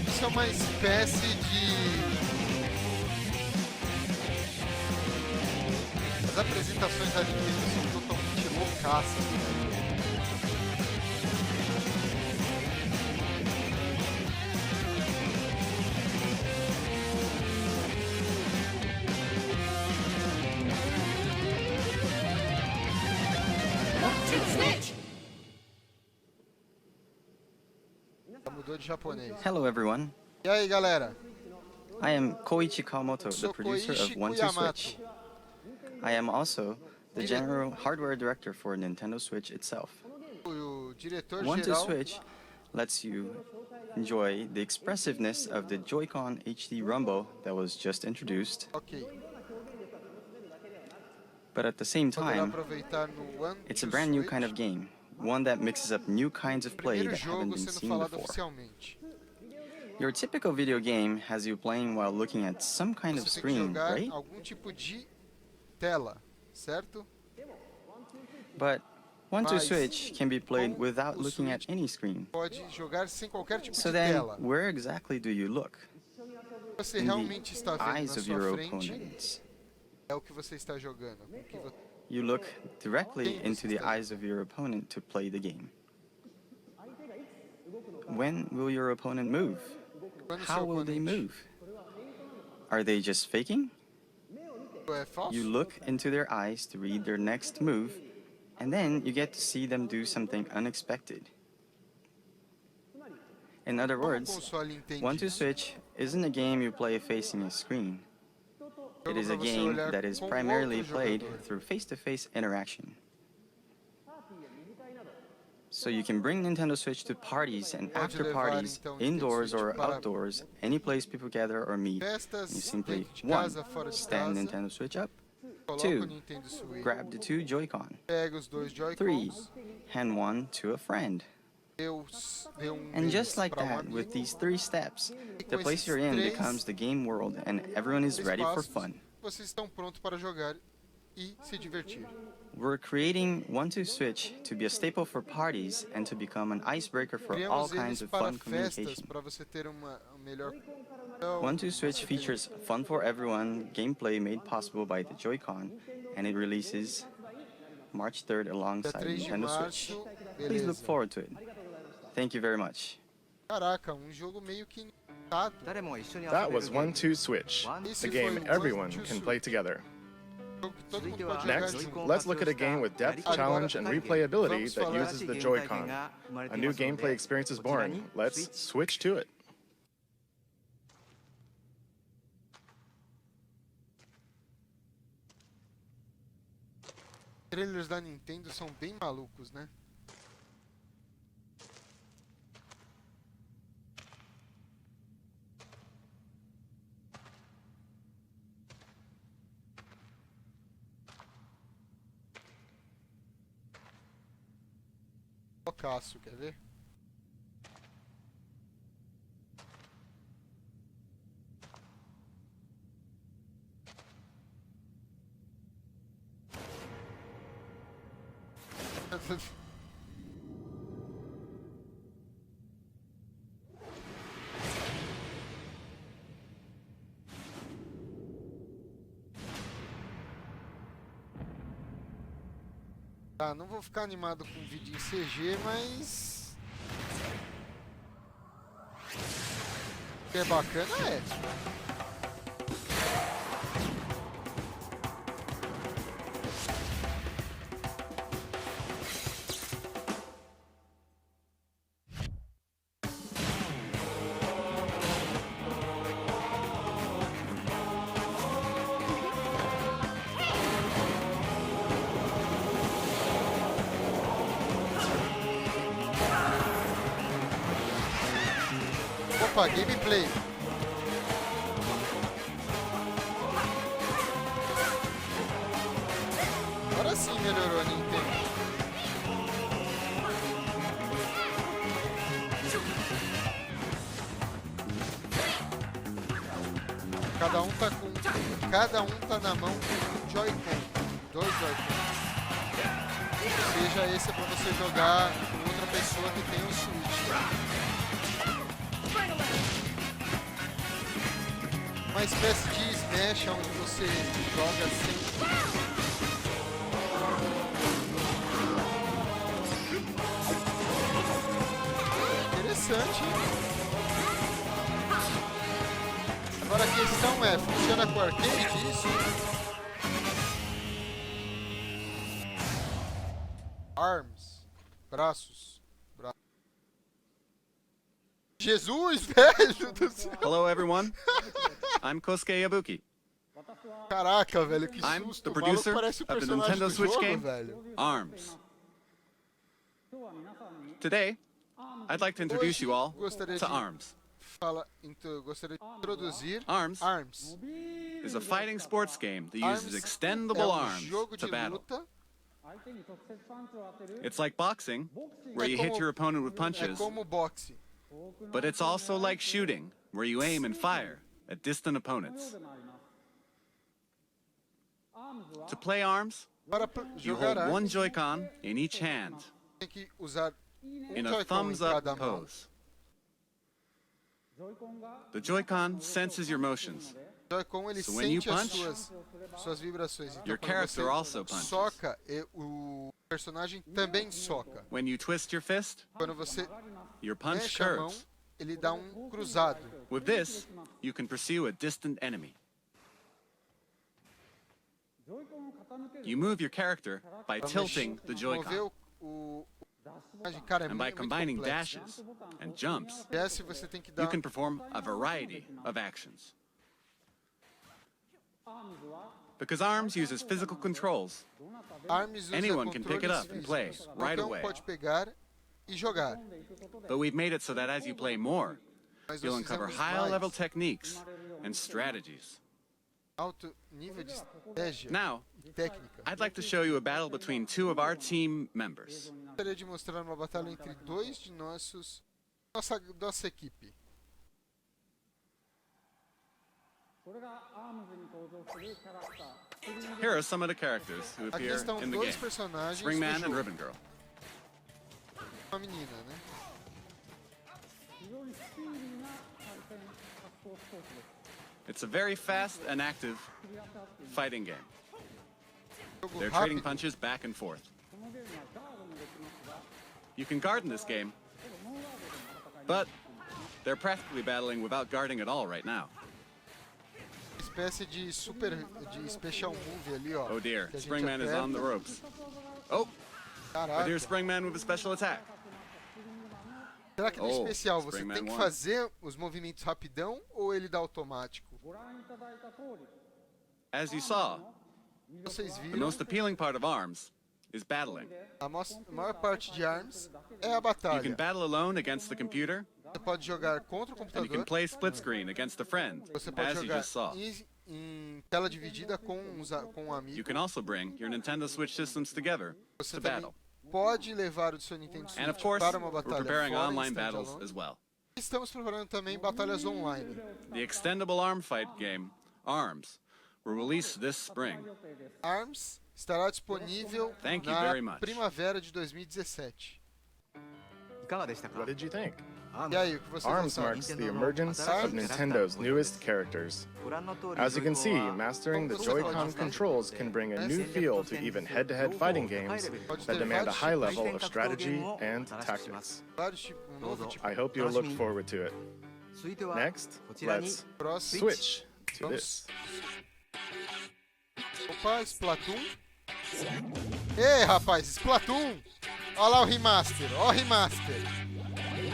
A: Isso é uma espécie de... As apresentações da Nintendo são totalmente loucaças, né? Mudou de japonês.
F: Hello everyone,
A: E aí, galera?
F: I am Koichi Kawamoto, the
A: Sou
F: producer
A: Koichi
F: of One Two Switch. I am also the general hardware director for Nintendo Switch itself.
A: O diretor
F: One Two
A: geral
F: Switch lets you enjoy the expressiveness of the Joy-Con HD Rumble that was just introduced,
A: Ok.
F: but at the same
A: Poderá
F: time,
A: aproveitar no One
F: it's a
A: Two
F: brand new
A: Switch.
F: kind of game, one that mixes up new kinds of play
A: Primeiro
F: that haven't
A: jogo
F: been
A: sendo
F: seen
A: falado
F: before.
A: oficialmente.
F: Your typical video game has you playing while looking at some kind of
A: Você tem que
F: screen,
A: jogar
F: right?
A: algum tipo de tela, certo?
F: But One Two
A: Mas
F: Switch can be played
A: com
F: without
A: o
F: looking at
A: Switch
F: any screen.
A: Pode jogar sem qualquer tipo
F: So
A: de
F: then,
A: tela.
F: where exactly do you look?
A: Você
F: In
A: realmente está
F: the
A: vendo
F: eyes
A: na
F: of your
A: sua frente
F: opponents.
A: é o que você está jogando. O que você...
F: You look directly
A: Quem você
F: into the
A: está
F: eyes of your opponent to play the game. When will your opponent move?
A: Quando
F: How
A: seu
F: will they
A: oponente
F: move? Are they just faking?
A: é falso,
F: You look into their eyes to read their next move, and then you get to see them do something unexpected. In other
A: como o
F: words,
A: console entende
F: One Two
A: isso?
F: Switch isn't a game you play facing a screen. It is a
A: Jogo pra você
F: game
A: olhar
F: that is
A: com
F: primarily
A: outro
F: played
A: jogador.
F: through face-to-face interaction. So you can bring Nintendo Switch to parties and
A: Pode
F: after
A: levar,
F: parties,
A: então, Nintendo
F: indoors
A: Switch
F: or
A: para
F: outdoors, any place people gather or meet.
A: Festas
F: You simply,
A: dentro de
F: one,
A: casa, fora de
F: stand
A: casa.
F: Nintendo Switch up,
A: Coloca o
F: two,
A: Nintendo Switch,
F: grab the two Joy-Con,
A: pega os 2
F: three,
A: Joy-Cons,
F: hand one to a friend.
A: dê
F: And
A: deles
F: just like
A: para
F: that, with
A: amigo.
F: these 3 steps,
A: E
F: the
A: com
F: place
A: esses
F: you're in
A: 3
F: becomes the game world and everyone is ready for
A: passos,
F: fun.
A: vocês estão prontos para jogar e se divertir.
F: We're creating One Two Switch to be a staple for parties and to become an icebreaker for all
A: Criamos
F: kinds
A: eles
F: of
A: para
F: fun
A: festas,
F: communication.
A: para você ter uma melhor...
F: One Two Switch features fun for everyone gameplay made possible by the Joy-Con, and it releases March 3rd
A: Dia
F: alongside
A: 3 de
F: Nintendo Switch.
A: março,
F: Please look
A: beleza.
F: forward to it. Thank you very much.
A: Caraca, jogo meio que limitado.
D: That was One Two Switch,
A: Esse
D: the
A: foi
D: game
A: o One
D: everyone
A: Two
D: can play together.
A: Jogo que todo mundo pode jogar
D: Next,
A: junto.
D: let's look at a game with depth, challenge, and replayability that uses the Joy-Con. A new gameplay experience is born. Let's switch to it.
A: Os trailers da Nintendo são bem malucos, né? Loucaço, quer ver? Tá, não vou ficar animado com vídeo em CG, mas... o que é bacana é... Opa, gameplay. Agora sim melhorou a Nintendo. Cada um tá na mão com um Joy-Con, 2 Joy-Cons. Seja esse é pra você jogar com outra pessoa que tem um Switch. Uma espécie de Smash onde você joga sem... Interessante, hein? Agora a questão é, funciona com arcade isso? Arms, braços. Jesus, velho do céu!
B: Hello, everyone. I'm Kosuke Yabuki.
A: Caraca, velho, que
B: I'm
A: susto!
B: the
A: O maluco
B: producer
A: parece o
B: of the
A: personagem
B: Nintendo
A: do
B: Switch
A: jogo,
B: game
A: velho.
B: ARMS. Today, I'd like to introduce you all to ARMS.
A: Gostaria de introduzir
B: ARMS is a fighting sports game that uses
A: É
B: extendable arms
A: jogo
B: to
A: de
B: battle.
A: luta.
B: It's like boxing, where you hit your opponent with
A: É
B: punches,
A: como boxe.
B: but it's also like shooting, where you aim and fire at distant opponents. To play ARMS,
A: Para
B: you
A: jogar
B: hold one
A: armas,
B: Joy-Con in each hand
A: tem que usar
B: in a
A: Joy-Con em
B: thumbs-up
A: cada mão.
B: pose. The Joy-Con senses your motions.
A: Joy-Con ele
B: So when you
A: sente as
B: punch,
A: suas vibrações. Então,
B: your
A: quando
B: character
A: você
B: also punches.
A: soca, o personagem também soca.
B: When you twist your fist,
A: Quando você
B: your punch
A: mexe a mão,
B: curves.
A: ele dá cruzado.
B: With this, you can pursue a distant enemy. You move your character by tilting the Joy-Con
A: Mover o personagem, cara, é
B: and by
A: muito
B: combining
A: complexo.
B: dashes and jumps.
A: Desce, você tem que
B: You
A: dar
B: can perform a variety of actions. Because ARMS uses physical controls,
A: armas, usa
B: anyone can pick it
A: controles
B: up and play
A: físicos.
B: right
A: Qualquer
B: away.
A: pode pegar e jogar.
B: But we've made it so that as you play more,
A: Mas
B: you'll
A: nós
B: uncover
A: fizemos
B: high-level
A: mais
B: techniques and strategies.
A: alto nível de estratégia
B: Now,
A: e técnica.
B: I'd like to show you a battle between two of our team members.
A: Gostaria de mostrar uma batalha entre dois de nossa equipe.
B: Here are some of the characters who
A: Aqui
B: appear
A: estão
B: in the
A: dois
B: game.
A: personagens do
B: Springman and
A: jogo.
B: Ribbon Girl.
A: Uma menina, né?
B: It's a very fast and active fighting game.
A: Jogo
B: They're trading
A: rápido.
B: punches back and forth. You can guard in this game, but they're practically battling without guarding at all right now.
A: Eles espécie de special move ali, ó.
B: Oh dear,
A: que a gente
B: Springman is on the
A: aperta.
B: ropes. Oh, I
A: Caraca.
B: hear Springman with a special attack.
A: Será que no
B: Oh,
A: especial você
B: Springman
A: tem que
B: won.
A: fazer os movimentos rapidão ou ele dá automático?
B: As you saw,
A: Vocês
B: the
A: viram,
B: most appealing part of ARMS is battling.
A: a maior parte de ARMS é a
B: You can
A: batalha.
B: battle alone against the computer,
A: Você pode jogar contra o
B: and you can
A: computador,
B: play split screen against a friend,
A: você pode
B: as you
A: jogar
B: just saw.
A: em tela dividida com um amigo.
B: You can also bring your Nintendo Switch systems together
A: Você
B: to
A: também
B: battle.
A: pode levar o seu Nintendo
B: And of
A: Switch
B: course,
A: para uma
B: we're
A: batalha
B: preparing
A: fora,
B: online
A: standalone.
B: battles as well.
A: Estamos preparando também batalhas online.
B: The extendable ARM fight game, ARMS, will release this spring.
A: ARMS estará disponível
B: Thank you
A: na
B: very much.
A: primavera de 2017.
E: いかがでしたか？
D: What did you think?
A: E aí, o que vocês
D: ARMS
A: acharam?
D: marks the emergence of Nintendo's newest characters.
E: ご覧の通り
D: As you can see,
E: ジョイコンは
D: mastering the Joy-Con controls can bring a new feel to even head-to-head fighting games that demand a high level of strategy and tactics.
A: Vários tipos, novo tipo.
D: I hope you'll look forward to it.
E: 続いては
D: Next,
E: こちらに
D: let's
A: Próximo.
D: switch to this.
A: Opa, Splatoon. Ei, rapaz, Splatoon! Olha lá o remaster, ó o remaster.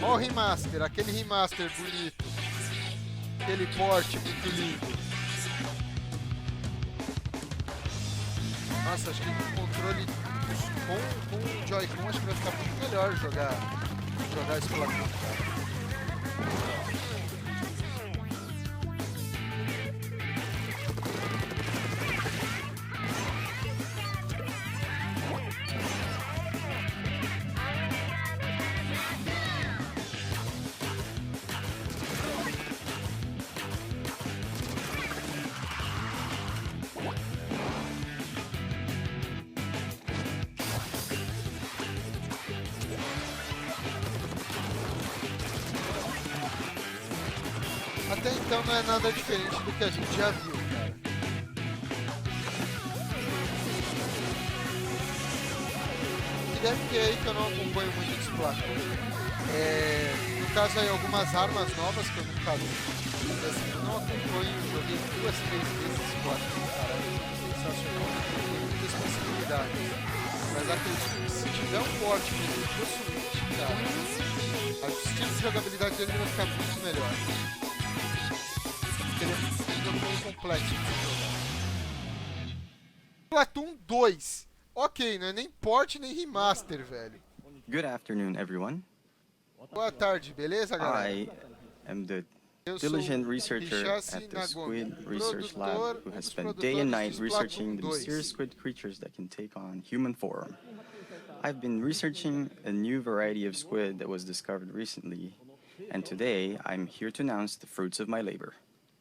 A: Ó o remaster, aquele remaster bonito. Aquele porte muito lindo. Nossa, acho que com o controle com o Joy-Con acho que vai ficar muito melhor jogar Splatoon, cara. Até então não é nada diferente do que a gente já viu, cara. E deve ter aí que eu não acompanho muito de Splatoon. No caso aí algumas armas novas que eu nunca vi. Assim, eu não acompanho, joguei 2, 3 vezes Splatoon, cara. Sensacional. Tem muitas possibilidades. Mas acredito que se tiver um porte pro Switch, cara, o estilo de jogabilidade dele vai ficar muito melhor. Ele é um jogo meio complexo de jogar. Splatoon 2. Ok, não é nem port nem remaster, velho.
F: Good afternoon, everyone.
A: Boa tarde, beleza, galera?
F: I am the
A: Eu sou
F: diligent researcher
A: Hichashi
F: at the
A: Nagomi,
F: Squid Research
A: produtor,
F: Lab who has
A: dos
F: spent day and
A: produtores
F: night
A: de
F: researching the
A: Splatoon 2.
F: mysterious squid creatures that can take on human form. I've been researching a new variety of squid that was discovered recently, and today I'm here to announce the fruits of my labor.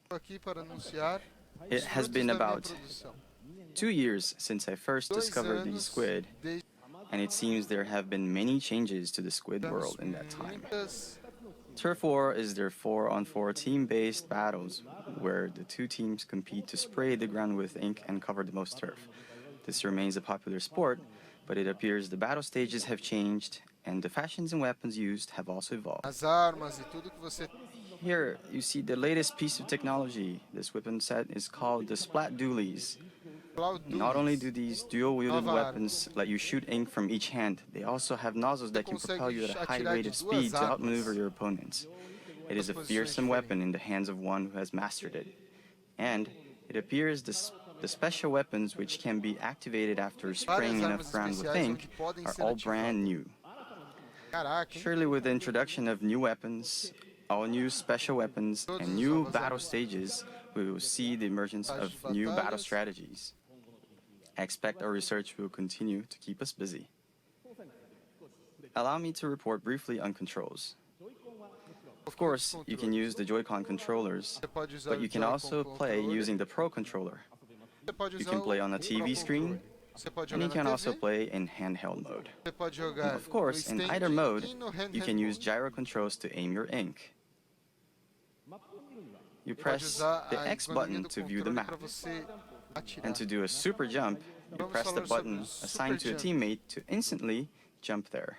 A: Estou aqui para anunciar
F: It
A: os
F: has
A: frutos
F: been
A: da minha
F: about
A: produção.
F: 2 years since I first
A: 2
F: discovered these
A: anos
F: squid,
A: desde
F: and it seems there have been many changes to the squid world in that time.
A: muitas.
F: Turf War is their 4-on-4 team-based battles, where the two teams compete to spray the ground with ink and cover the most turf. This remains a popular sport, but it appears the battle stages have changed, and the fashions and weapons used have also evolved.
A: As armas e tudo que você
F: Here, you see the latest piece of technology. This weapon set is called the Splat Dualies. Not only do these dual-wielded
A: Nova arma.
F: weapons let you shoot ink from each hand, they also have nozzles that can propel you at a high
A: atirar
F: rate
A: de
F: of
A: duas
F: speed to
A: armas.
F: outmaneuver your opponents. It is a
A: Duas posições
F: fearsome
A: diferentes.
F: weapon in the hands of one who has mastered it. And it appears the special weapons which can be activated after spraying
A: armas
F: enough ground with
A: especiais
F: ink
A: onde podem
F: are
A: ser
F: all
A: ativadas.
F: brand new.
A: Caraca, hein?
F: Surely with the introduction of new weapons, all new special weapons, and new battle stages, we will see the emergence of new battle strategies. I expect our research will continue to keep us busy. Allow me to report briefly on controls. Of course, you can use the Joy-Con controllers,
A: Você pode usar
F: but
A: o
F: you can
A: Joy-Con
F: also play
A: controller.
F: using the Pro controller.
A: Você pode
F: You
A: usar
F: can play
A: o
F: on a
A: Pro
F: TV screen,
A: controller. Você pode
F: and
A: jogar
F: you can
A: na
F: also
A: TV.
F: play in handheld mode.
A: Você pode jogar
F: Of course,
A: no
F: in
A: stand
F: either mode,
A: e no
F: you
A: handheld
F: can use
A: mode.
F: gyro controls to aim your ink. You
A: Pode
F: press
A: usar
F: the
A: a
F: X
A: iconinha
F: button
A: do
F: to view the
A: controle
F: map,
A: para você atirar.
F: and to do a super jump, you
A: Vamos
F: press the
A: falar sobre
F: button
A: o super
F: assigned to a
A: jump.
F: teammate to instantly jump there.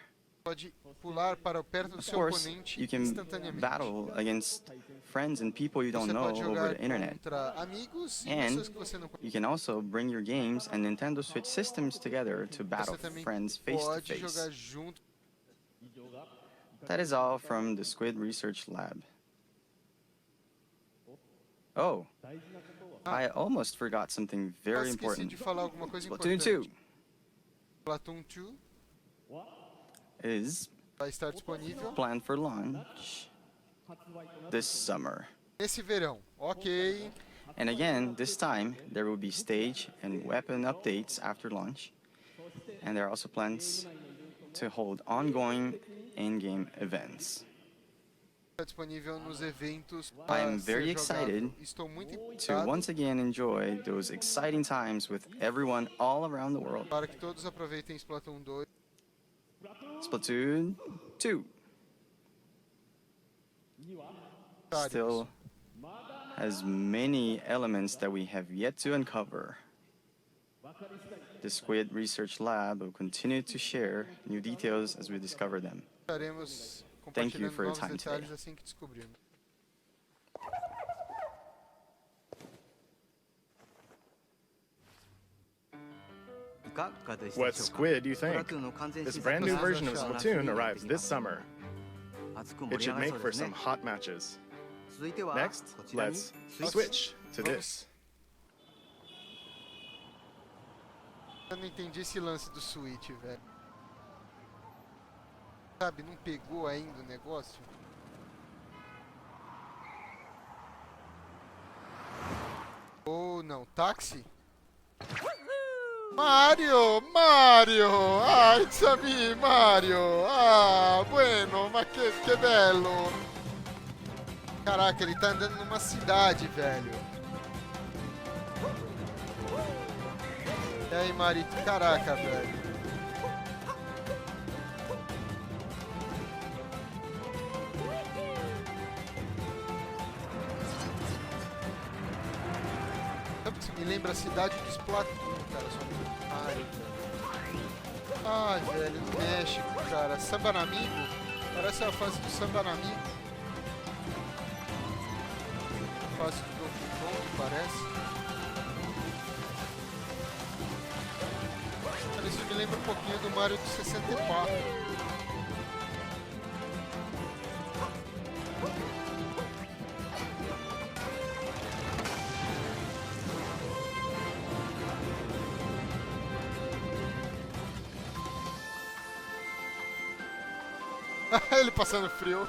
A: Pode pular para perto do
F: Of
A: seu
F: course,
A: oponente
F: you can
A: instantaneamente.
F: battle against friends and people you don't
A: Você
F: know
A: pode
F: over
A: jogar
F: the internet.
A: contra amigos e
F: And
A: pessoas que você não conhece.
F: you can also bring your games and Nintendo Switch systems together to battle
A: Você também
F: friends face to
A: pode
F: face.
A: jogar junto.
F: That is all from the Squid Research Lab. Oh, I almost forgot something very
A: Esqueci
F: important.
A: de falar alguma coisa
F: Splatoon
A: importante.
F: 2
A: Splatoon 2
F: is
A: vai estar disponível
F: planned for launch this summer.
A: nesse verão. Ok.
F: And again, this time, there will be stage and weapon updates after launch. And there are also plans to hold ongoing in-game events.
A: Está disponível nos eventos
F: I
A: para
F: am very
A: ser
F: excited
A: jogável. Estou muito
F: To
A: empolgado
F: once again enjoy those exciting times with everyone all around the world.
A: para que todos aproveitem Splatoon 2.
F: Splatoon 2 still has many elements that we have yet to uncover. The Squid Research Lab will continue to share new details as we discover them.
A: Estaremos
F: Thank you
A: compartilhando
F: for your
A: novos
F: time
A: detalhes
F: today.
A: assim que descobrirmos.
D: What squid do you think? This brand new version of Splatoon arrives this summer. It should make for some hot matches. Next, let's switch to this.
A: Eu não entendi esse lance do Switch, velho. Sabe, não pegou ainda o negócio? Ou não, táxi? Mario! Mario! Ah, it's a me, Mario! Ah, bueno, ma que bello! Caraca, ele tá andando numa cidade, velho. E aí, Marito? Caraca, velho. Sabe que isso me lembra a cidade de Splatoon, cara? Só que Mario, velho. Ai, velho, no México, cara. Samba na Amigo? Parece a fase do Samba na Amigo. Fase do Donkey Kong, parece. Isso me lembra um pouquinho do Mario de 64. Ele passando frio.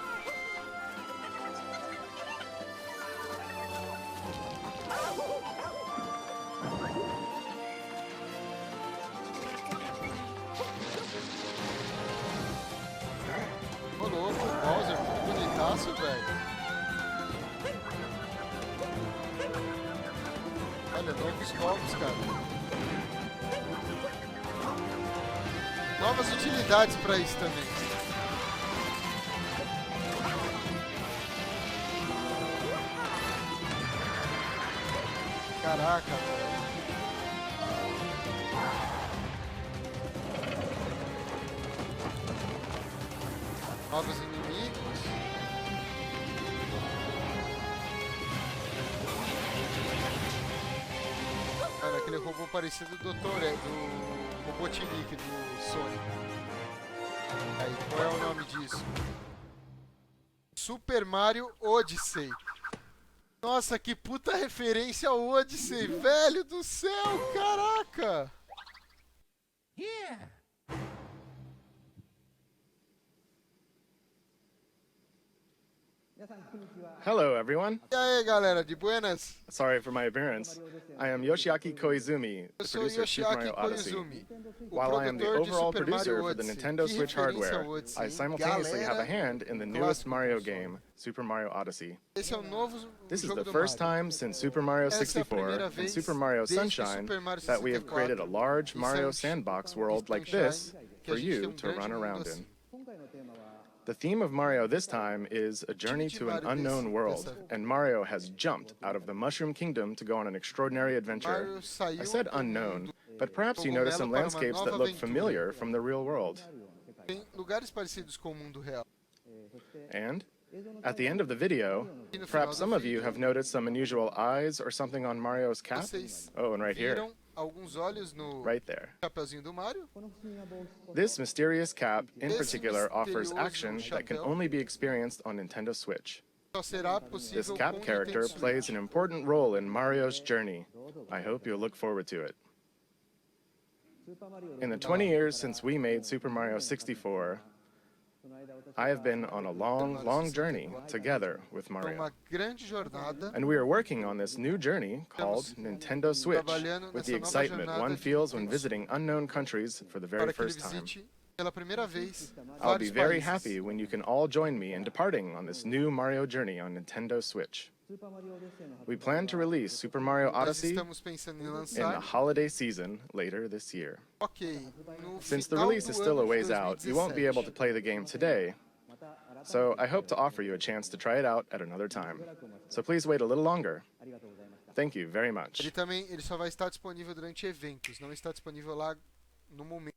A: Ô louco, o Bowser, que bonitaço, velho. Olha, novos jogos, cara. Novas utilidades pra isso também. Caraca, velho. Novos inimigos. Cara, aquele robô parecido do Dr. Do Robotnik do Sonic. Aí, qual é o nome disso? Super Mario Odyssey. Nossa, que puta referência ao Odyssey, velho do céu, caraca!
G: Yeah!
D: Hello, everyone.
A: E aí, galera, de buenas?
D: Sorry for my appearance. I am Yoshiaki Koizumi,
A: Eu
D: the
A: sou
D: producer of Super
A: Yoshiaki
D: Mario Odyssey.
A: Koizumi, o
D: While I am the
A: produtor de
D: overall
A: Super
D: producer
A: Mario
D: for the
A: Odyssey.
D: Nintendo
A: Que
D: Switch
A: referência
D: hardware,
A: ao Odyssey,
D: I
A: hein?
D: simultaneously have a
A: Galera,
D: hand in the
A: um
D: newest
A: clássico
D: Mario
A: do
D: game, Super Mario Odyssey.
A: Esse é o novo
D: This is
A: jogo
D: the
A: do
D: first
A: Mario.
D: time since Super Mario
A: Essa é a
D: 64
A: primeira
D: and
A: vez
D: Super Mario
A: desde
D: Sunshine
A: Super Mario
D: that we have created a
A: 64
D: large
A: e
D: Mario sandbox world like this
A: que a
D: for
A: gente tem
D: you
A: um
D: to
A: grande
D: run
A: mundo
D: around
A: assim.
D: in. The theme of Mario this time is a journey to an unknown world, and Mario has jumped out of the Mushroom Kingdom to go on an extraordinary adventure.
A: Mario saiu
D: I said
A: do
D: unknown,
A: mundo
D: but perhaps you notice some
A: cogumelo para uma
D: landscapes that
A: nova
D: look
A: aventura.
D: familiar from the real world.
A: Tem lugares parecidos com o mundo real.
D: And at the end of the video, perhaps some of you have noticed some unusual eyes or something on Mario's cap.
A: Vocês
D: Oh, and right here,
A: viram alguns olhos no
D: right there.
A: chapeuzinho do Mario?
D: This mysterious cap, in
A: Esse
D: particular, offers
A: misterioso
D: action that can
A: chapéu
D: only be experienced on Nintendo Switch.
A: só será
D: This
A: possível
D: cap
A: com o
D: character
A: Nintendo
D: plays
A: Switch.
D: an important role in Mario's journey. I hope you'll look forward to it. In the 20 years since we made Super Mario 64, I have been on a long journey together with
A: É
D: Mario.
A: uma grande jornada.
D: And we are working on this new journey called Nintendo Switch, with the excitement one feels when visiting unknown countries for the very
A: Para que ele
D: first time.
A: visite pela primeira vez
D: I'll be
A: vários
D: very
A: países.
D: happy when you can all join me in departing on this new Mario journey on Nintendo Switch. We plan to release Super Mario
A: Nós
D: Odyssey
A: estamos pensando em
D: in the
A: lançar,
D: holiday season later this year.
A: ok, no
D: Since the
A: final
D: release
A: do
D: is still
A: ano
D: a
A: de
D: ways out, you won't be able to
A: 2017.
D: play the game today, so I hope to offer you a chance to try it out at another time. So please wait a little longer. Thank you very much.
A: Ele só vai estar disponível durante eventos, não está disponível lá no momento.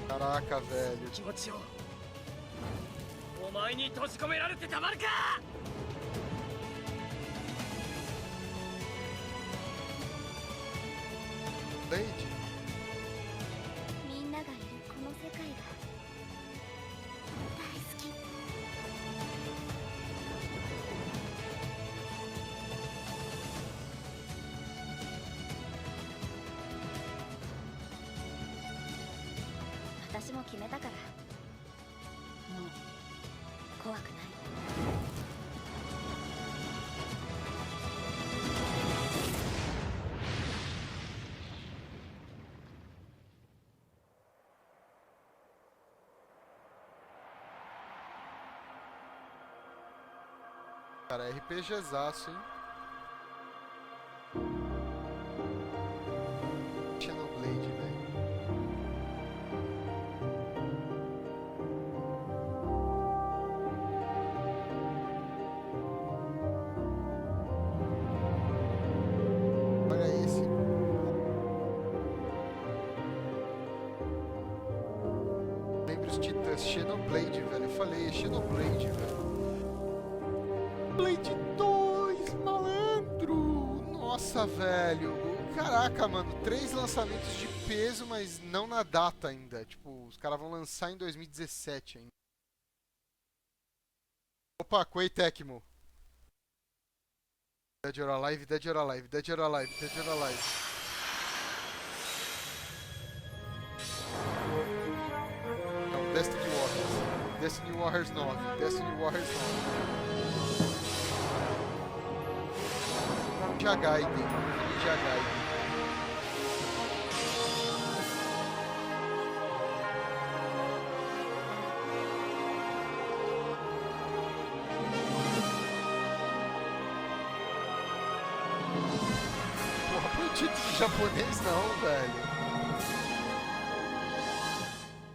A: Caraca, velho. Blade?
H: みんながいるこの世界が大好き。私も決めたからもう怖くない。
A: Cara, RPGzaço, hein? Xenoblade, velho. Olha esse. Lembra os titãs, Xenoblade, velho. Eu falei, é Xenoblade, velho. Blade 2, malandro! Nossa, velho. Caraca, mano. 3 lançamentos de peso, mas não na data ainda. Tipo, os caras vão lançar em 2017 ainda. Opa, Koei Tecmo. Dead or Alive, Dead or Alive, Dead or Alive, Dead or Alive. Não, Destiny Warriors. Destiny Warriors 9. Destiny Warriors 9. Ninja Gaiden. Ninja Gaiden. Porra, põe título em japonês não, velho.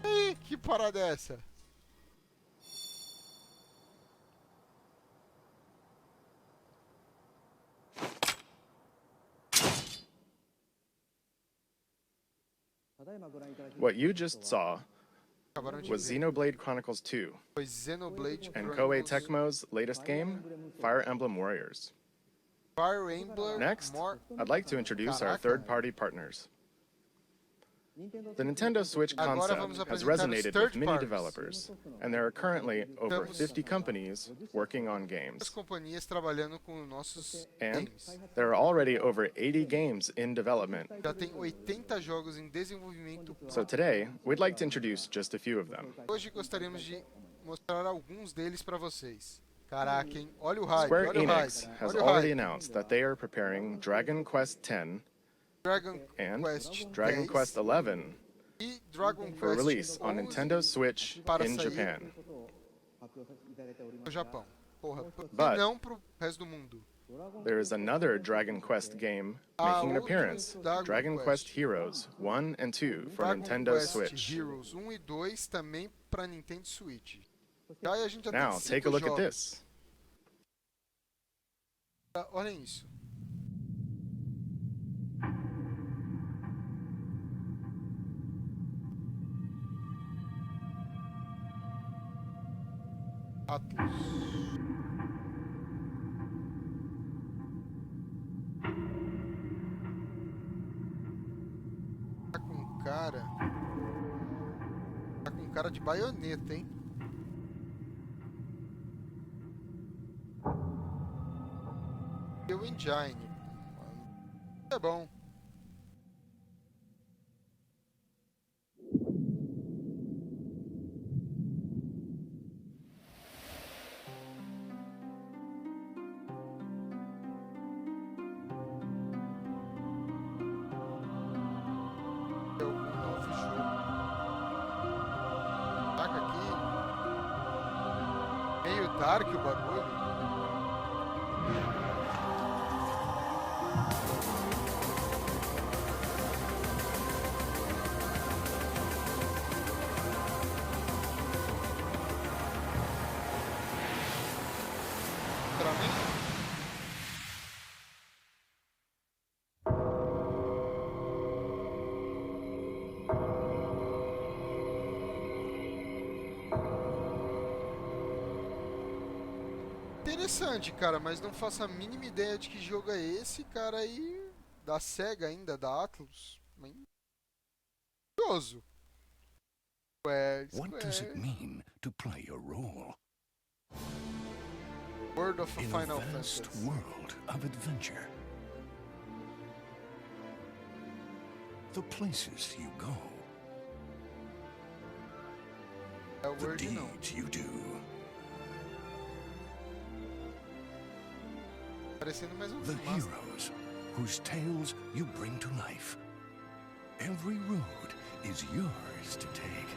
A: Ih, que parada é essa?
D: What you just saw
A: Acabaram de
D: was
A: ver.
D: Xenoblade Chronicles 2
A: Foi Xenoblade
D: and
A: Chronicles,
D: Koei Tecmo's latest game, Fire Emblem Warriors.
A: Fire Emblem,
D: Next,
A: More...
D: I'd like to introduce our
A: Caraca.
D: third-party partners. The Nintendo Switch
A: Agora
D: concept
A: vamos
D: has
A: apresentar os
D: resonated
A: third
D: with many
A: parties.
D: developers, and there are currently over
A: Temos
D: 50 companies working on
A: As
D: games.
A: companhias trabalhando com nossos
D: And
A: games.
D: there are already over 80 games in development.
A: Já tem 80 jogos em desenvolvimento.
D: So today, we'd like to introduce just a few of them.
A: Hoje gostaríamos de mostrar alguns deles para vocês. Caraca, hein? Olha o hype,
D: Square
A: olha o
D: Enix
A: hype.
D: has
A: Olha o
D: already
A: hype.
D: announced that they are preparing Dragon Quest X
A: Dragon
D: and
A: Quest
D: Dragon
A: 10
D: Quest XI
A: e Dragon
D: for
A: Quest
D: release on
A: 11
D: Nintendo Switch
A: para
D: in
A: sair
D: Japan.
A: no Japão. Porra, por que
D: But-
A: não pro resto do mundo?
D: there is another Dragon Quest game making an appearance, Dragon Quest Heroes 1 and 2 for
A: Dragon
D: Nintendo
A: Quest
D: Switch.
A: Heroes 1 e 2 também para Nintendo Switch. E aí a gente já tem
D: Now,
A: 5
D: take a look at
A: jogos.
D: this.
A: Olhem isso. Atlas. Tá com cara. Tá com cara de baioneta, hein? E o Engine. É bom. É algum novo jogo. Saca aqui. Meio dark o bagulho. Pra mim. Interessante, cara, mas não faço a mínima ideia de que jogo é esse, cara, aí da SEGA ainda, da Atlus. Curioso.
G: What does it mean to play a role
A: World of
G: in
A: Final
G: a vast
A: Fantasy.
G: world of adventure? The places you go,
A: É o
G: the
A: Word não.
G: deeds you do,
A: Parecendo mais um
G: the
A: filmaço.
G: heroes whose tales you bring to life. Every road is yours to take.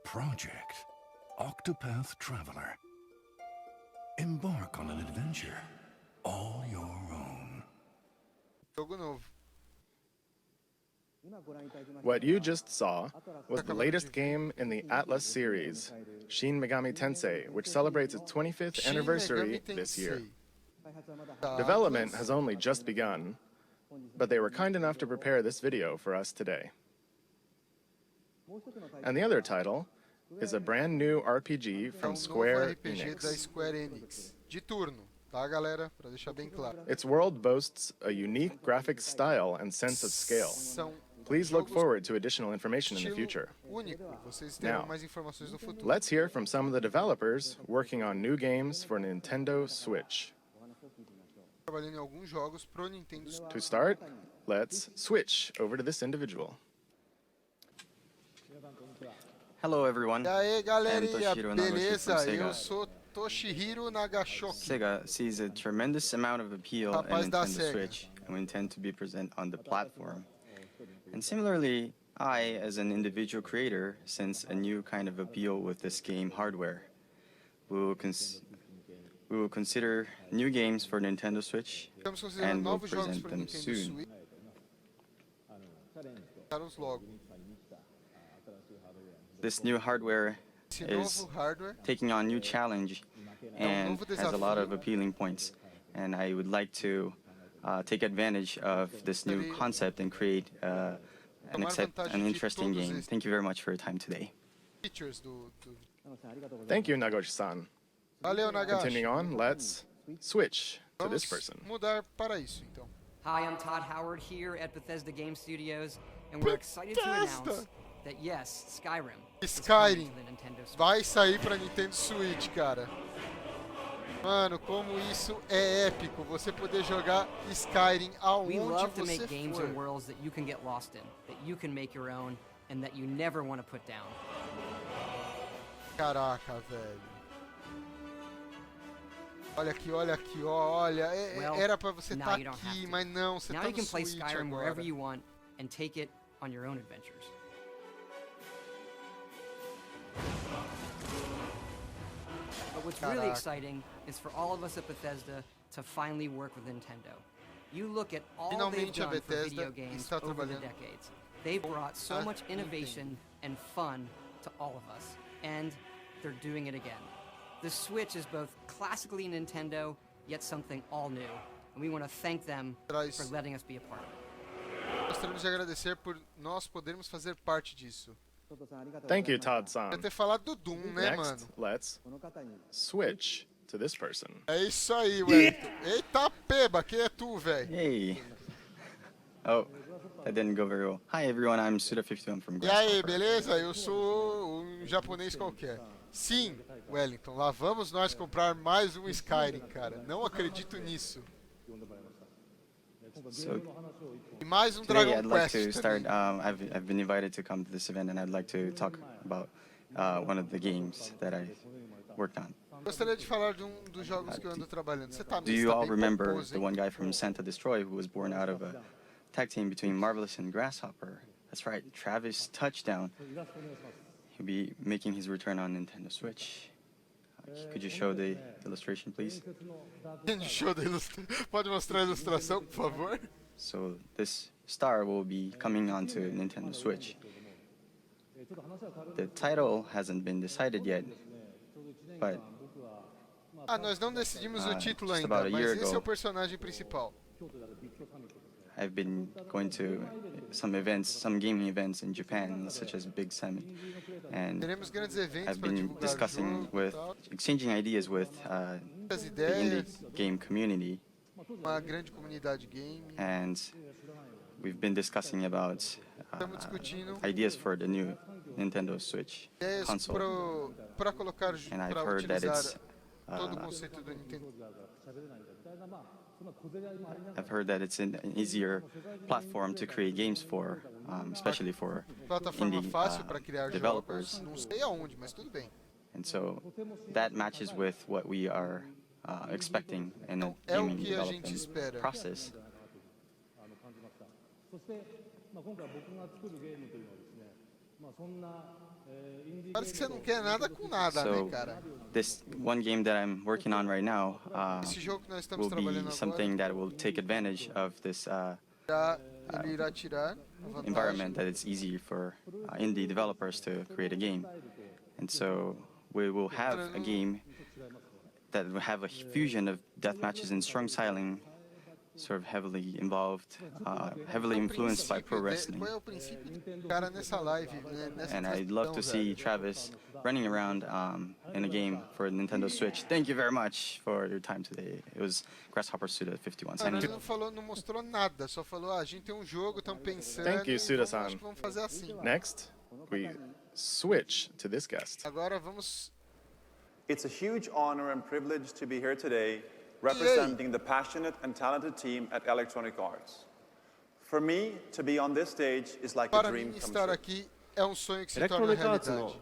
G: Project Octopath Traveler. Embark on an adventure all your own.
A: Jogo novo.
D: What you just saw was the latest game in the Atlas series, Shin Megami Tensei, which celebrates its 25th
A: Shin
D: anniversary
A: Megami
D: this year.
A: Tensei. Da
D: Development
A: Atlus.
D: has only just begun, but they were kind enough to prepare this video for us today. And the other title is a brand new RPG
A: É
D: from
A: um novo
D: Square
A: RPG da
D: Enix.
A: Square Enix. De turno, tá, galera? Pra deixar bem claro.
D: Its world boasts a unique graphic style and sense of scale.
A: São
D: Please look
A: jogos
D: forward to additional information in the
A: estilo
D: future.
A: único. Vocês terão
D: Now,
A: mais informações no futuro.
D: Let's hear from some of the developers working on new games for Nintendo Switch.
A: Trabalhando em alguns jogos pro Nintendo Switch.
D: To start, let's switch over to this individual.
F: Hello, everyone.
A: E aí, galerinha,
F: Toshiro Nagashi
A: beleza?
F: from Sega.
A: Eu sou Toshihiro Nagashoki.
F: Sega sees a tremendous amount of appeal
A: Rapaz
F: in
A: da
F: Nintendo
A: Sega.
F: Switch and we intend to be present on the platform. And similarly, I, as an individual creator, sense a new kind of appeal with this game hardware. We will consider new games for Nintendo Switch
A: Estamos considerando
F: and will
A: novos jogos
F: present
A: pro
F: them
A: Nintendo
F: soon.
A: Switch. Anunciaremos logo.
F: This new hardware
A: Esse
F: is
A: novo hardware
F: taking on new challenge and
A: novo
F: has a lot of
A: desafio.
F: appealing points. And I would like to take advantage of this new
A: Gostaria
F: concept and create
A: tomar vantagem
F: an
A: de
F: interesting
A: todos
F: game.
A: esses
F: Thank you very much for your time today.
A: features do...
D: Thank you, Nagoshi-san.
A: Valeu, Nagashi.
D: Continuing on, let's switch to this
A: Vamos
D: person.
A: mudar para isso, então.
I: Hi, I'm Todd Howard here at Bethesda Game Studios, and we're excited to announce
A: Bethesda!
I: that yes, Skyrim is
A: Skyrim
I: coming to the Nintendo Switch.
A: vai sair pra Nintendo Switch, cara. Mano, como isso é épico, você poder jogar Skyrim aonde
I: We love to
A: você
I: make games
A: for.
I: and worlds that you can get lost in, that you can make your own, and that you never want to put down.
A: Caraca, velho. Olha aqui, ó, olha.
I: Well,
A: Era pra você
I: now
A: estar
I: you don't have
A: aqui,
I: to.
A: mas não, você
I: Now
A: tá
I: you
A: no
I: can play
A: Switch
I: Skyrim
A: agora.
I: wherever you want and take it on your own adventures. But what's really exciting is for all of us at Bethesda to finally work with Nintendo. You look at all they've done for video games over the decades. They've brought so much innovation and fun to all of us, and they're doing it again. The Switch is both classically Nintendo, yet something all new, and we want to thank them for letting us be a part of it.
A: Gostaríamos de agradecer por nós podermos fazer parte disso.
D: Thank you, Todd-san.
A: Eu ter falado do Doom, né, mano?
D: Next, let's switch to this person.
A: É isso aí, Wellington. Eita peba, quem é tu, velho?
F: Hey. Oh, that didn't go very well. Hi everyone, I'm Suda52. I'm from
A: E aí,
F: Grasshopper.
A: beleza? Eu sou um japonês qualquer. Sim, Wellington, lá vamos nós comprar mais um Skyrim, cara. Não acredito nisso.
F: So
A: E mais um
F: today
A: Dragon
F: I'd like
A: Quest
F: to start.
A: também.
F: I've been invited to come to this event, and I'd like to talk about one of the games that I worked on.
A: Gostaria de falar de dos jogos que eu ando trabalhando. Você tá
F: Do you all
A: bem
F: remember
A: pomposo,
F: the
A: hein?
F: one guy from Santa Destroy who was born out of a tag team between Marvelous and Grasshopper? That's right, Travis Touchdown. He'll be making his return on Nintendo Switch. Could you show the illustration, please?
A: Show da ilustração. Pode mostrar a ilustração, por favor?
F: So this star will be coming onto Nintendo Switch. The title hasn't been decided yet, but
A: Ah, nós não decidimos o título
F: just
A: ainda,
F: about a
A: mas
F: year
A: esse é
F: ago.
A: o personagem principal.
F: I've been going to some events, some gaming events in Japan, such as Big Summit, and
A: Teremos grandes eventos
F: I've
A: para
F: been
A: divulgar o
F: discussing
A: jogo e
F: with,
A: tal.
F: exchanging ideas with
A: Muitas
F: the indie
A: ideias,
F: game community,
A: uma grande comunidade game.
F: and we've been discussing about
A: Estamos discutindo
F: ideas for the new Nintendo Switch
A: ideias
F: console.
A: para colocar,
F: And I've
A: para
F: heard that
A: utilizar
F: it's
A: todo o conceito do Nintendo.
F: I've heard that it's an easier platform to create games for, especially for
A: Plataforma
F: indie
A: fácil para criar
F: developers.
A: jogos. Não sei aonde, mas tudo bem.
F: And so that matches with what we are expecting in a
A: É o
F: gaming
A: que a gente
F: development
A: espera.
F: process.
A: Parece que você não quer nada com nada,
F: So
A: né, cara?
F: this one game that I'm working on right now
A: Esse jogo que nós estamos
F: will
A: trabalhando
F: be
A: agora,
F: something that will take advantage of this
A: ele irá tirar a vantagem.
F: environment that it's easy for indie developers to create a game. And so we will have a game that will have a fusion of death matches and strong styling, sort of heavily involved, heavily influenced by pro wrestling.
A: Qual é o princípio do cara nessa live, né, nessa
F: And I'd love to
A: transmissão,
F: see
A: velho?
F: Travis running around in a game for Nintendo Switch. Thank you very much for your time today. It was Grasshopper Suda 51
A: Cara,
F: signing
A: ele não mostrou nada, só falou, a gente tem um jogo, estamos pensando,
D: Thank you,
A: e
D: Suda-san.
A: acho que vamos fazer assim.
D: Next, we switch to this guest.
A: Agora vamos...
J: It's a huge honor and privilege to be here today representing the passionate and talented team at Electronic Arts. For me, to be on this stage is like a
A: Para
J: dream
A: mim,
J: come
A: estar
J: true.
A: aqui é um sonho que
C: エ
A: se
C: レクト
A: torna
C: ロニックアーツの
A: realidade.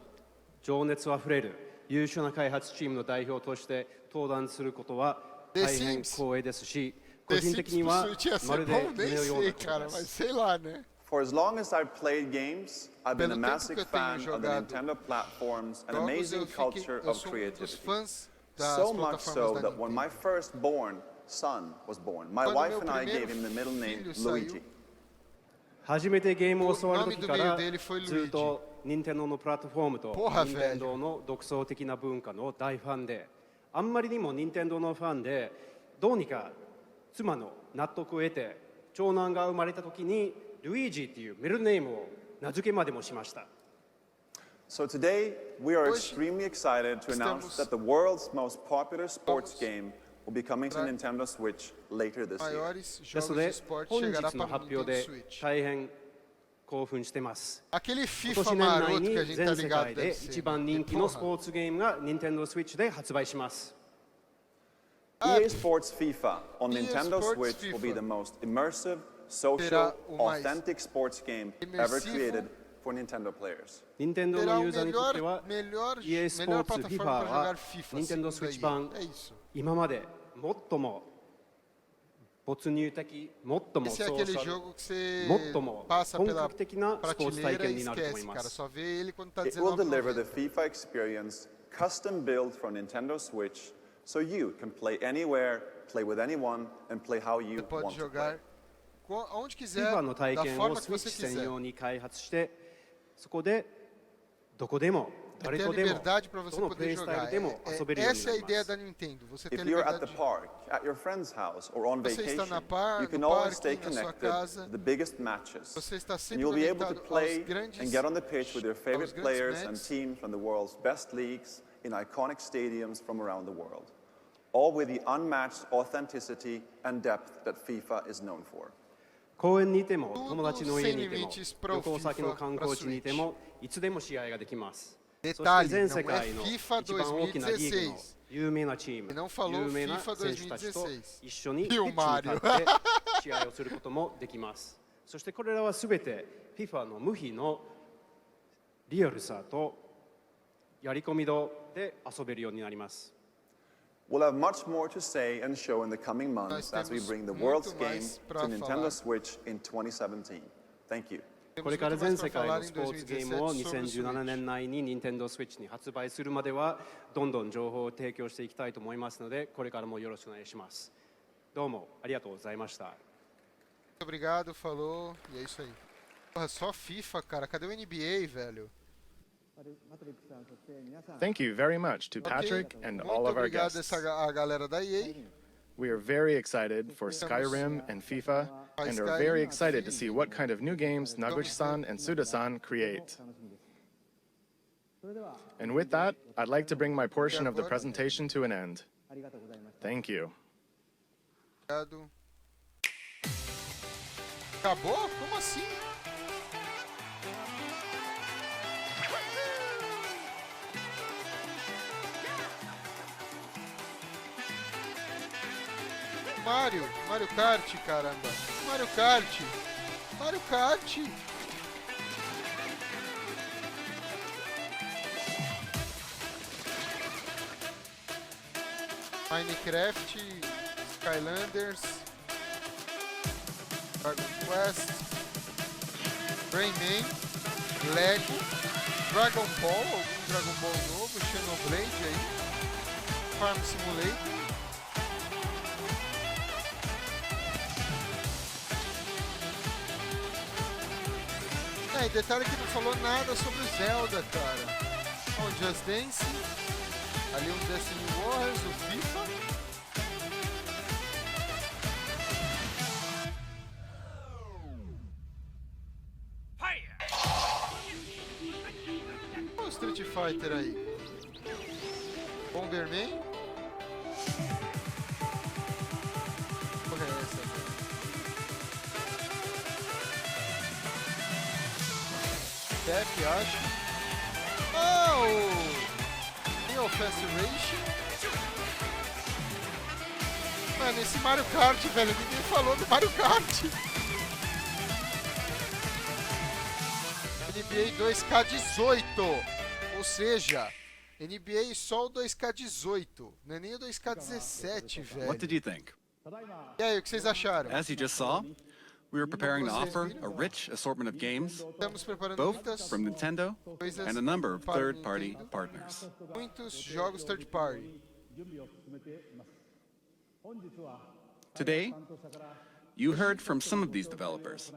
C: 情熱あふれる優秀な開発チームの代表として登壇することは大変光栄ですし、個
A: The
C: 人的
A: Sims
C: に
A: pro
C: は
A: Switch ia
C: ま
A: ser
C: るで
A: bom, nem
C: 夢のような
A: sei,
C: こと
A: cara,
C: で
A: mas
C: す。
A: sei lá, né?
J: For as long as I've played games, I've been
A: Pelo
J: a
A: tempo
J: massive
A: que eu tenho
J: fan of the
A: jogado
J: Nintendo platforms and
A: Jogos,
J: amazing culture
A: eu
J: of
A: sou um dos
J: creativity.
A: fãs das
J: So much
A: plataformas
J: so
A: da
J: that when my
A: Nintendo.
J: firstborn son was born, my
A: Quando
J: wife
A: meu
J: and I
A: primeiro
J: gave him the middle name
A: filho saiu,
J: Luigi.
C: 初めてゲームを教わる
A: O nome
C: 時
A: do
C: か
A: meio
C: ら
A: dele foi
C: ずっと任天堂のプラットフォームと
A: Porra,
C: 任天堂の独創的な文化の大ファンで、あんまりにも任天堂のファンで、どうにか妻の納得を得て長男が生まれた時にルイージっていうメルネームを名付けまでもしました。
J: So today, we are
A: Hoje,
J: extremely excited to announce
A: estamos-
J: that the world's most popular sports
A: Vamos
J: game will be coming to
A: pra-
J: Nintendo Switch later this year.
A: Maiores
C: です
A: jogos
C: の
A: de
C: で
A: esporte
C: 本
A: chegará
C: 日の
A: para o
C: 発表
A: Nintendo
C: で
A: Switch.
C: 大変興奮してます。
A: Aquele
C: 今
A: FIFA
C: 年年内
A: maroto que a
C: に
A: gente tá
C: 全世
A: ligado
C: 界で
A: deve ser.
C: 一番人気のスポーツゲームが Nintendo Switch で発売します。
J: EA Sports FIFA on
A: EA
J: Nintendo
A: Sports
J: Switch will be
A: FIFA.
J: the most immersive, social,
A: Será o mais
J: authentic sports game ever
A: imersivo.
J: created for Nintendo players.
C: 任天堂
A: Terá
C: の
A: o
C: ユーザーにとっては
A: melhor
C: EA
A: plataforma
C: Sports FIFA
A: para
C: は
A: jogar FIFA.
C: Nintendo
A: segundo a
C: Switch
A: EA.
C: 版
A: É isso.
C: 今まで最も没入的、最もソ
A: Esse é
C: ー
A: aquele
C: シャル、
A: jogo que você
C: 最も
A: passa
C: 本
A: pela
C: 格的なスポーツ体
A: prateleira
C: 験
A: e
C: になると思い
A: esquece,
C: ま
A: cara.
C: す。
A: Só vê ele quando tá
J: It will deliver the
A: R$19,90.
J: FIFA experience custom built for Nintendo Switch, so you can play anywhere, play with anyone, and play how you want to play.
A: Onde quiser,
C: FIFA の体
A: da
C: 験
A: forma
C: を
A: que
C: スイッ
A: você
C: チ専
A: quiser.
C: 用に開発して、そこでどこでも誰
A: Ter
C: とでも
A: liberdade para você
C: どのプレ
A: poder
C: イスタイ
A: jogar.
C: ルでも遊べるように
A: Essa
C: な
A: é a
C: りま
A: ideia
C: す。
A: da Nintendo. Você ter
J: If
A: a
J: you're at the
A: liberdade de...
J: park, at your friend's house, or on
A: Você está
J: vacation,
A: no
J: you can
A: parque,
J: always stay
A: na sua
J: connected
A: casa.
J: to the biggest matches.
A: Você está
J: And
A: sempre
J: you'll be able to
A: conectado
J: play
A: aos grandes,
J: and get on the pitch with your favorite
A: grandes
J: players and
A: matches.
J: teams from the world's best leagues in iconic stadiums from around the world. All with the unmatched authenticity and depth that FIFA is known for.
C: 公園にいても友達の家にいても
A: sem limites pro
C: 旅行先の
A: FIFA
C: 観光地にいてもいつでも試合ができます。そして
A: Detalhe,
C: 全世
A: não é
C: 界の
A: FIFA
C: 一番大きなリーグの
A: 2016.
C: 有名なチーム、
A: Não falou
C: 有名な
A: FIFA
C: 選手たちと
A: 2016.
C: 一緒にピッ
A: E
C: チ
A: o
C: に
A: Mario.
C: 立って試合をすることもできます。そしてこれらはすべて FIFA の無比のリアルさとやり込み度で遊べるようになります。
J: We'll have much more to say and show in the coming months as we bring the world's game to Nintendo Switch in 2017. Thank you.
C: これから全世界のスポーツゲームを2017年内に Nintendo Switch に発売するまではどんどん情報を提供していきたいと思いますので、これからもよろしくお願いします。どうもありがとうございました。
A: Obrigado, falou, e é isso aí. Porra, só FIFA, cara. Cadê o NBA, velho?
D: Thank you very much to Patrick and all of our
A: Obrigado
D: guests.
A: a galera da EA.
D: We are very excited for Skyrim and FIFA, and are very excited to see what kind of new games Naguchi-san and Suda-san create. And with that, I'd like to bring my portion of the presentation to an end. Thank you.
A: Obrigado. Acabou? Como assim? Mario Kart, caramba. Mario Kart. Minecraft, Skylanders, Dragon Quest, Rayman, Lego, Dragon Ball, algum Dragon Ball novo, Xenoblade aí, Farm Simulator. E detalhe que não falou nada sobre o Zelda, cara. Ó, o Just Dance, ali um Destiny Wars, o FIFA. Olha o Street Fighter aí. Bomberman. Porra, é essa, cara? Step, acho. Oh! Tem o Fast Racing. Mano, esse Mario Kart, velho, ninguém falou do Mario Kart. NBA 2K18. Ou seja, NBA só o 2K18. Não é nem o 2K17, velho.
B: What did you think?
A: E aí, o que vocês acharam?
B: As you just saw, we were preparing to offer a rich assortment of games,
A: Estamos preparando
B: both
A: muitas
B: from Nintendo
A: coisas
B: and a number of
A: para o
B: third-party
A: Nintendo.
B: partners.
A: Muitos jogos third party.
B: Today, you heard from some of these developers,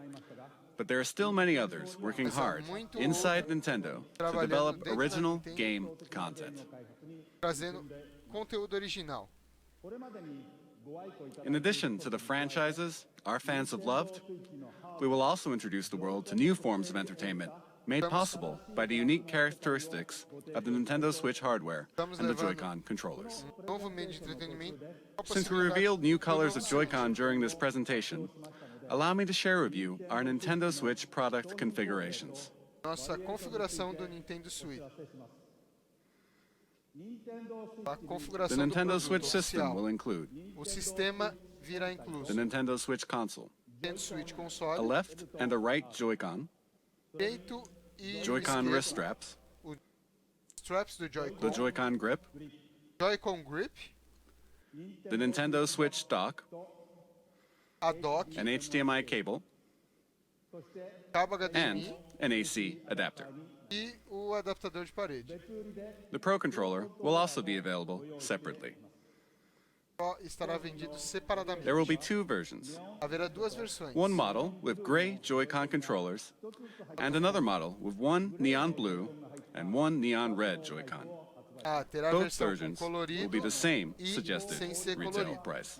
B: but there are still many others working hard inside Nintendo to develop original game content.
A: Trazendo conteúdo original.
B: In addition to the franchises our fans have loved, we will also introduce the world to new forms of entertainment made possible by the unique characteristics of the Nintendo Switch hardware and the Joy-Con controllers.
A: Novo meio de entretenimento.
B: Since we revealed new colors of Joy-Con during this presentation, allow me to share with you our Nintendo Switch product configurations.
A: Nossa configuração do Nintendo Switch. A
B: The
A: configuração do
B: Nintendo
A: produto
B: Switch system
A: oficial.
B: will include
A: O sistema virá
B: the
A: incluso.
B: Nintendo Switch console,
A: Nintendo Switch
B: a
A: console,
B: left and a right Joy-Con,
A: direito e
B: Joy-Con
A: esquerdo,
B: wrist straps,
A: straps do
B: the
A: Joy-Con,
B: Joy-Con grip,
A: Joy-Con grip,
B: the Nintendo Switch dock,
A: a dock,
B: an HDMI cable,
A: cabo
B: and
A: HDMI
B: an AC adapter.
A: e o o adaptador de parede.
B: The Pro controller will also be available separately.
A: Estará vendido separadamente.
B: There will be two versions.
A: Haverá duas versões.
B: One model with gray Joy-Con controllers, and another model with one neon blue and one neon red Joy-Con.
A: Terá a
B: Both
A: versão com
B: versions
A: colorido
B: will be the same
A: e
B: suggested
A: sem ser
B: retail
A: colorido.
B: price.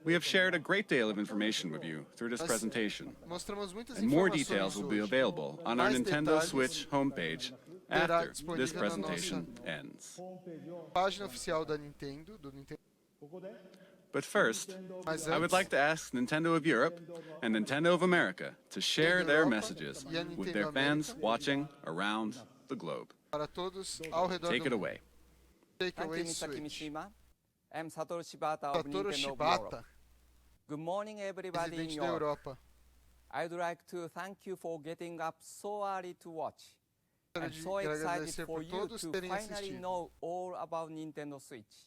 B: We have shared a great deal of information with you through this presentation,
A: Mostramos muitas
B: and more
A: informações
B: details will be
A: hoje.
B: available on our
A: Mais
B: Nintendo
A: detalhes
B: Switch homepage
A: terá
B: after
A: disponível
B: this
A: na
B: presentation
A: nossa
B: ends.
A: Página oficial da Nintendo, do Nintendo.
B: But first,
A: Mas
B: I would like to ask Nintendo of Europe and Nintendo of America to share their messages with their fans watching around the globe.
A: Para todos ao redor
B: Take
A: do
B: it
A: mundo.
B: away.
A: Take
K: Thank
A: away
K: you, Mr.
A: Switch.
K: Kimishima. I'm Satoru Shibata of
A: Satoru
K: Nintendo of
A: Shibata,
K: Europe. Good morning, everybody in
A: presidente da
K: Europe.
A: Europa.
K: I'd like to thank you for getting up so early to watch. I'm
A: Gostaria
K: so
A: de
K: excited
A: agradecer
K: for
A: por
K: you
A: todos
K: to
A: terem
K: finally
A: assistido.
K: know all about Nintendo Switch.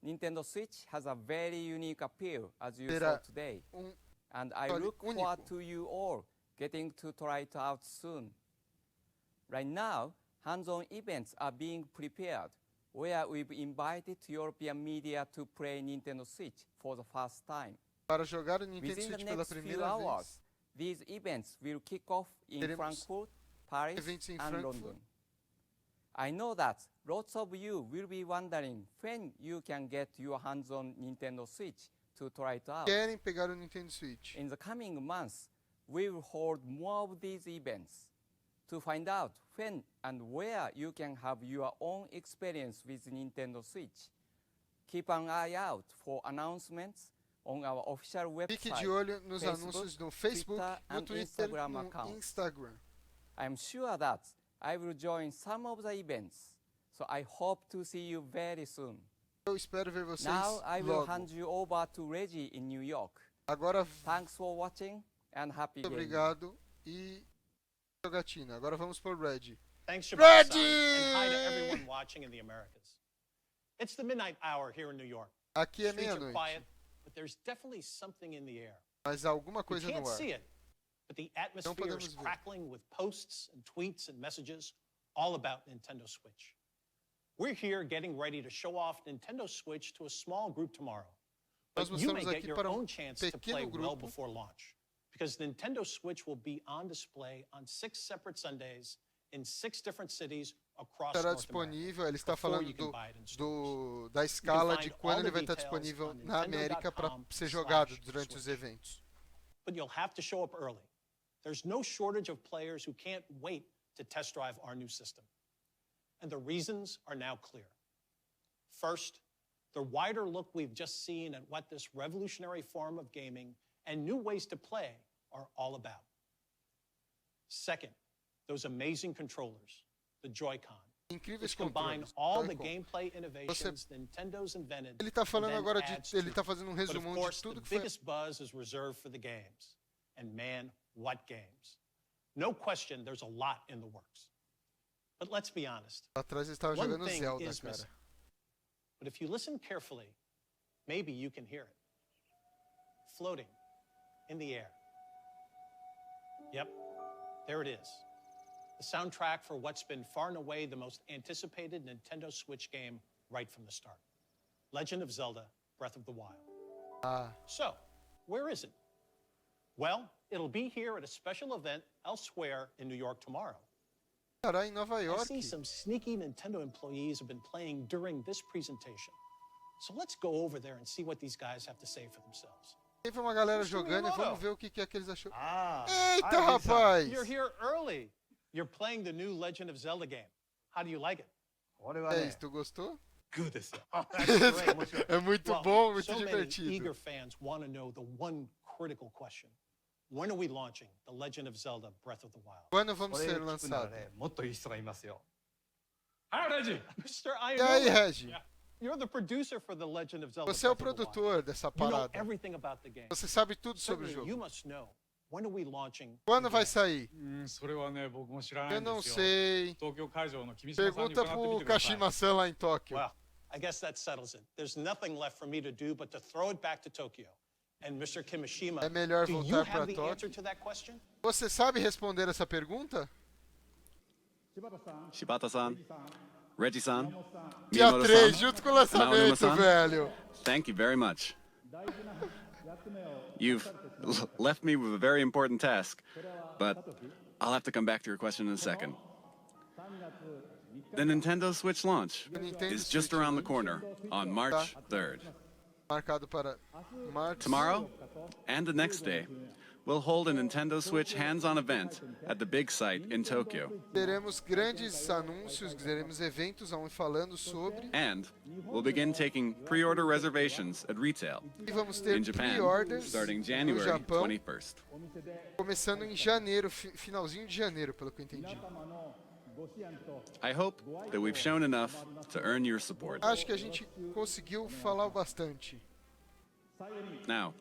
K: Nintendo Switch has a very unique appeal, as you saw
A: Terá
K: today. And I
A: console
K: look forward
A: único.
K: to you all getting to try it out soon. Right now, hands-on events are being prepared, where we've invited European media to play Nintendo Switch for the first time.
A: Para jogar o Nintendo
K: Within the
A: Switch pela
K: next few
A: primeira
K: hours,
A: vez.
K: these events will kick off in
A: Teremos
K: Frankfurt, Paris,
A: eventos em
K: and
A: Frankfurt.
K: London. I know that lots of you will be wondering when you can get your hands on Nintendo Switch to try it out.
A: Querem pegar o Nintendo Switch.
K: In the coming months, we will hold more of these events. To find out when and where you can have your own experience with Nintendo Switch, keep an eye out for announcements on our official
A: Fique
K: website,
A: de olho nos
K: Facebook,
A: anúncios no Facebook,
K: Twitter,
A: no
K: and
A: Twitter,
K: Instagram
A: no
K: accounts.
A: Instagram.
K: I'm sure that I will join some of the events, so I hope to see you very soon.
A: Eu espero ver vocês
K: Now I will
A: logo.
K: hand you over to Reggie in New York.
A: Agora,
K: Thanks for watching and happy
A: muito
K: gaming.
A: obrigado e jogatina. Agora vamos por Red.
L: Thanks,
A: Reggie!
L: Shibata-san, and hi to everyone watching in the Americas. It's the midnight hour here in New York.
A: Aqui é
L: Streets are
A: meia-noite,
L: quiet, but there's definitely something in the air.
A: mas há alguma
L: You
A: coisa
L: can't
A: no ar.
L: see it, but the atmosphere is
A: podemos ver.
L: crackling with posts and tweets and messages all about Nintendo Switch. We're here getting ready to show off Nintendo Switch to a small group tomorrow.
A: Nós
L: But you may
A: mostramos
L: get
A: aqui
L: your
A: para
L: own chance to play
A: pequeno
L: well
A: grupo.
L: before launch, because Nintendo Switch will be on display on 6 separate Sundays in 6 different cities across
A: Estará
L: North America.
A: disponível, ele está
L: before
A: falando
L: you can buy it in
A: da escala de
L: find
A: quando
L: all
A: ele
L: the
A: vai estar
L: details
A: disponível
L: on
A: na América para ser jogado durante os eventos.
L: But you'll have to show up early. There's no shortage of players who can't wait to test drive our new system. And the reasons are now clear. First, the wider look we've just seen at what this revolutionary form of gaming and new ways to play are all about. Second, those amazing controllers, the Joy-Con,
A: Incríveis
L: which combine
A: controles.
L: all the
A: Joy-Con.
L: gameplay innovations Nintendo's invented.
A: Ele está falando
L: and then
A: agora de,
L: adds
A: ele
L: to.
A: está fazendo um
L: But of
A: resumão
L: course,
A: de tudo
L: the
A: que foi.
L: biggest buzz is reserved for the games. And man, what games. No question, there's a lot in the works. But let's be honest.
A: Atrás ele estava
L: One
A: jogando
L: thing
A: Zelda,
L: is
A: cara.
L: missing. But if you listen carefully, maybe you can hear it. Floating in the air. Yep, there it is. The soundtrack for what's been far and away the most anticipated Nintendo Switch game right from the start. Legend of Zelda, Breath of the Wild. So, where is it? Well, it'll be here at a special event elsewhere in New York tomorrow.
A: Estará em Nova
L: I
A: York.
L: see some sneaky Nintendo employees have been playing during this presentation. So let's go over there and see what these guys have to say for themselves.
A: Teve uma galera
L: Mr.
A: jogando e
L: Miyamoto.
A: vamos ver o que é que eles acharam.
L: Hi,
A: Eita, rapaz!
L: You're here early. You're playing the new Legend of Zelda game. How do you like it?
A: É isso, tu gostou?
L: Good.
A: É muito bom, muito divertido.
L: Eager fans want to know the one critical question. When are we launching The Legend of Zelda Breath of the Wild?
A: Quando vamos ser lançados?
L: Mr. I
A: E aí,
L: know
A: Regi?
L: You're the producer for The Legend of Zelda
A: Você é o
L: Breath of the Wild.
A: produtor dessa
L: You know
A: parada.
L: everything about the game.
A: Você sabe tudo sobre o
L: Certainly, you
A: jogo.
L: must know. When are we launching?
A: Quando vai sair?
M: それはね、僕も知らない
A: Eu
M: んで
A: não
M: すよ。
A: sei.
M: 東京会場の君島さんに
A: Pergunta
M: 伺ってみ
A: pro
M: てください。
A: Kashima-san lá em Tóquio.
L: Well, I guess that settles it. There's nothing left for me to do but to throw it back to Tokyo And Mr. Kimishima,
A: é melhor
L: do you
A: voltar para
L: have the answer
A: Tóquio?
L: to that question?
A: Você sabe responder essa pergunta?
B: Shibata-san, Reggie-san,
A: Dia 3,
B: Miyamoto-san,
A: junto com o lançamento,
B: Aonuma-san.
A: velho.
B: Thank you very much. You've left me with a very important task, but I'll have to come back to your question in a second. The Nintendo Switch launch is just around the corner on March 3rd.
A: Marcado para março.
B: Tomorrow and the next day, we'll hold a Nintendo Switch hands-on event at the big site in Tokyo.
A: Teremos grandes anúncios, teremos eventos onde falando sobre.
B: And we'll begin taking pre-order reservations at retail
A: E vamos ter
B: in Japan
A: pre-orders
B: starting
A: no
B: January
A: Japão,
B: 21st.
A: começando em janeiro, finalzinho de janeiro, pelo que eu entendi.
B: I hope that we've shown enough to earn your support.
A: Acho que a gente conseguiu falar o bastante.
B: Now,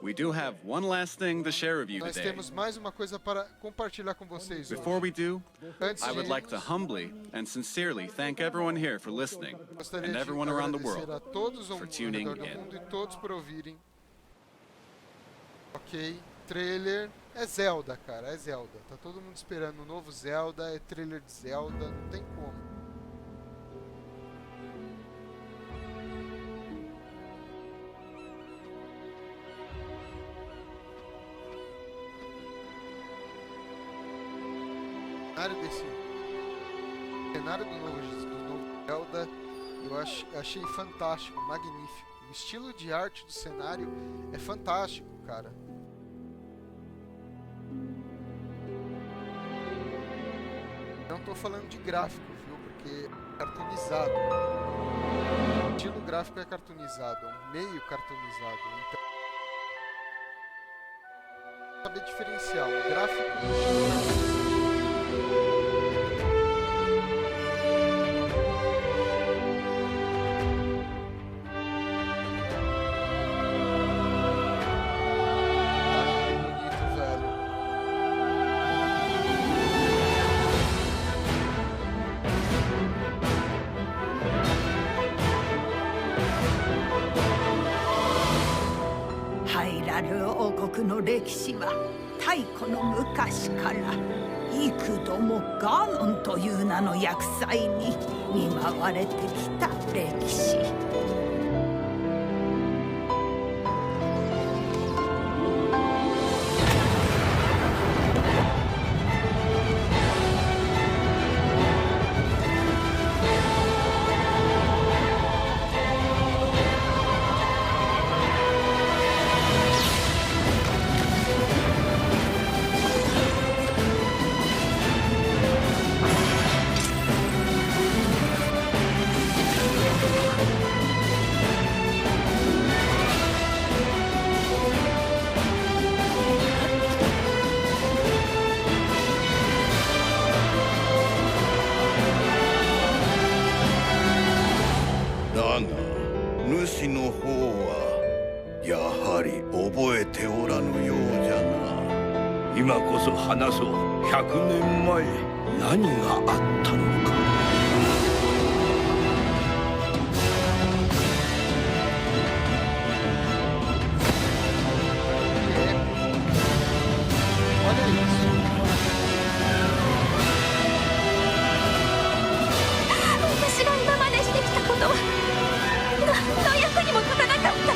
B: we do have one last thing to share with you
A: Nós
B: today.
A: temos mais uma coisa para compartilhar com vocês
B: Before
A: hoje.
B: we do,
A: Antes
B: I would
A: de
B: like to humbly and sincerely thank everyone here for listening
A: gostaria
B: and
A: de
B: everyone around the
A: agradecer
B: world
A: a todos ao
B: for
A: redor
B: tuning
A: do
B: in.
A: mundo e todos por ouvirem. Ok, trailer é Zelda, cara, é Zelda. Tá todo mundo esperando o novo Zelda, é trailer de Zelda, não tem como. O cenário do novo Zelda eu achei fantástico, magnífico. O estilo de arte do cenário é fantástico, cara. Não tô falando de gráfico, viu? Porque é cartoonizado. O estilo gráfico é cartoonizado, é um meio cartoonizado. Então, saber diferenciar o gráfico.
N: 王国の歴史は太古の昔から幾度もガーノンという名の厄災に見舞われてきた歴史。
O: 今こそ話そう。100年前何があったのか。
N: 私が今までしてきたことは何の役にも立たなかった。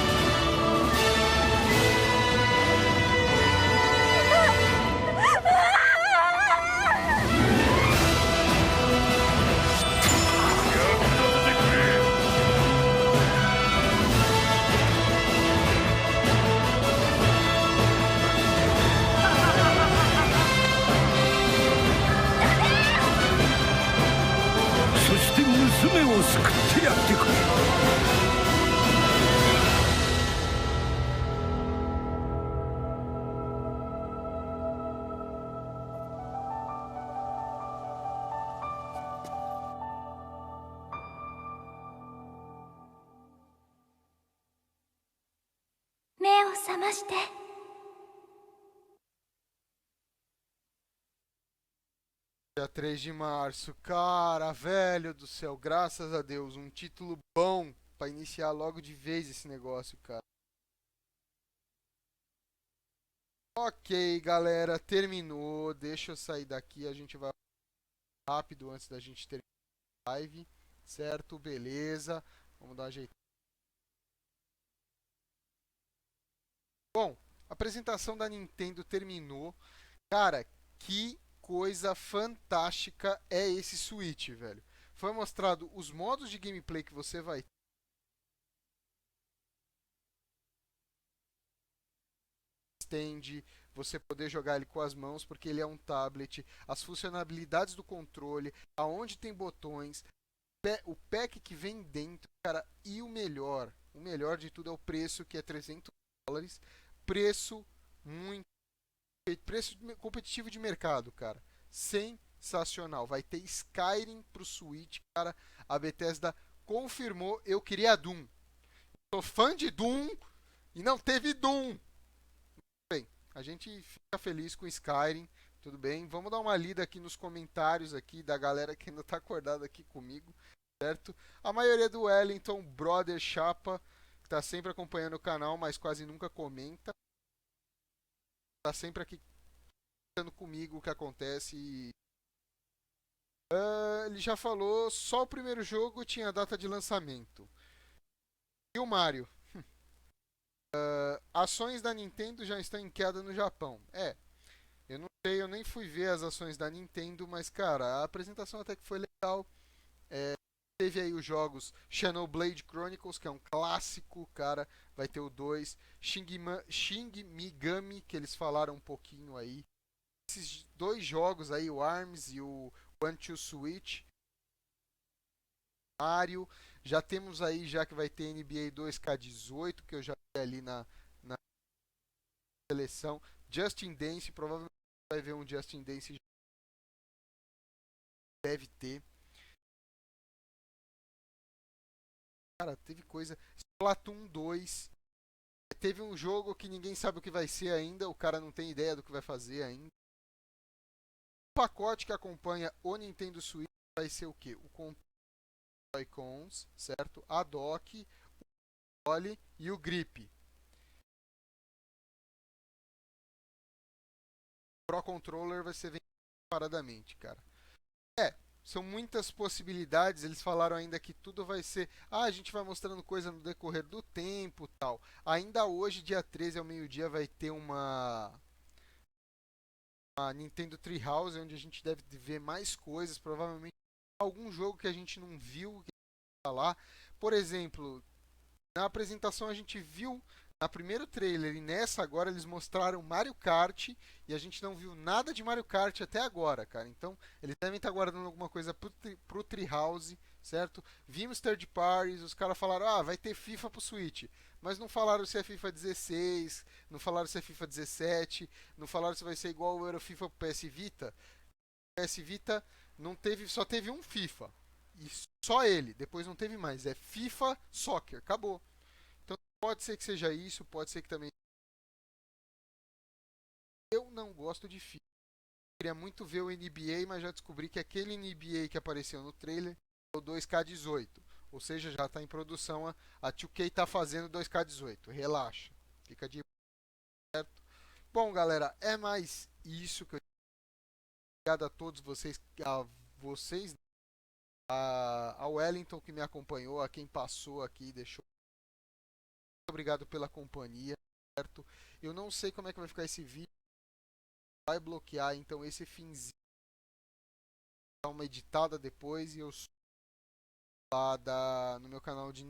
O: 娘を救ってやってくれ。
N: 目を覚まして。
A: Dia 3 de março, cara, velho do céu, graças a Deus, um título bom pra iniciar logo de vez esse negócio, cara. Ok, galera, terminou. Deixa eu sair daqui, a gente vai rápido antes da gente terminar a live, certo? Beleza. Vamos dar um jeito. Bom, a apresentação da Nintendo terminou. Cara, que coisa fantástica é esse Switch, velho. Foi mostrado os modos de gameplay que você vai ter. Você poder jogar ele com as mãos, porque ele é um tablet, as funcionalidades do controle, aonde tem botões, o pack que vem dentro, cara, e o melhor de tudo é o preço, que é $300, preço competitivo de mercado, cara, sensacional. Vai ter Skyrim pro Switch, cara, a Bethesda confirmou. Eu queria Doom, sou fã de Doom e não teve Doom. Bem, a gente fica feliz com Skyrim, tudo bem? Vamos dar uma lida aqui nos comentários aqui da galera que ainda tá acordada aqui comigo, certo? A maioria do Wellington, brother chapa, que tá sempre acompanhando o canal, mas quase nunca comenta. Tá sempre aqui comigo o que acontece. Ele já falou, só o primeiro jogo tinha data de lançamento. E o Mario? Ações da Nintendo já estão em queda no Japão. Eu não sei, eu nem fui ver as ações da Nintendo, mas cara, a apresentação até que foi legal. Teve aí os jogos Xenoblade Chronicles, que é um clássico, cara, vai ter o 2, Shin Megami, que eles falaram um pouquinho aí. Esses dois jogos aí, o ARMS e o One to Switch. Mario, já temos aí, já que vai ter NBA 2K18, que eu já vi ali na seleção. Justin Dance, provavelmente vai ver um Justin Dance, deve ter. Cara, teve coisa. Splatoon 2. Teve um jogo que ninguém sabe o que vai ser ainda, o cara não tem ideia do que vai fazer ainda. O pacote que acompanha o Nintendo Switch vai ser o quê? O Joy-Cons, certo? A dock, o controle e o grip. O Pro Controller vai ser vendido separadamente, cara. São muitas possibilidades. Eles falaram ainda que tudo vai ser... a gente vai mostrando coisa no decorrer do tempo, tal. Ainda hoje, dia 13 ao meio-dia, vai ter uma Nintendo Treehouse, onde a gente deve ver mais coisas, provavelmente algum jogo que a gente não viu, que falar. Por exemplo, na apresentação a gente viu na primeiro trailer e nessa agora eles mostraram Mario Kart e a gente não viu nada de Mario Kart até agora, cara. Então eles devem estar guardando alguma coisa pro Treehouse, certo? Vimos third parties, os caras falaram, vai ter FIFA pro Switch, mas não falaram se é FIFA 16, não falaram se é FIFA 17, não falaram se vai ser igual era o FIFA pro PS Vita. O PS Vita não teve, só teve um FIFA. E só ele, depois não teve mais. É FIFA Soccer, acabou. Então pode ser que seja isso, pode ser que também. Eu não gosto de FIFA. Queria muito ver o NBA, mas já descobri que aquele NBA que apareceu no trailer é o 2K18. Ou seja, já está em produção. A 2K está fazendo 2K18. Relaxa. Fica de certo. Bom, galera, é mais isso que eu. Obrigado a todos vocês, ao Wellington que me acompanhou, a quem passou aqui, deixou. Muito obrigado pela companhia, certo? Eu não sei como é que vai ficar esse vídeo. Vai bloquear, então esse finzinho dá uma editada depois e eu subo lá no meu canal de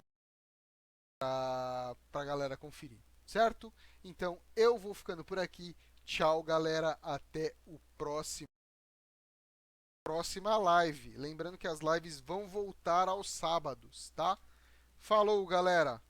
A: pra galera conferir, certo? Então eu vou ficando por aqui. Tchau, galera, até o próxima live. Lembrando que as lives vão voltar aos sábados, tá? Falou, galera!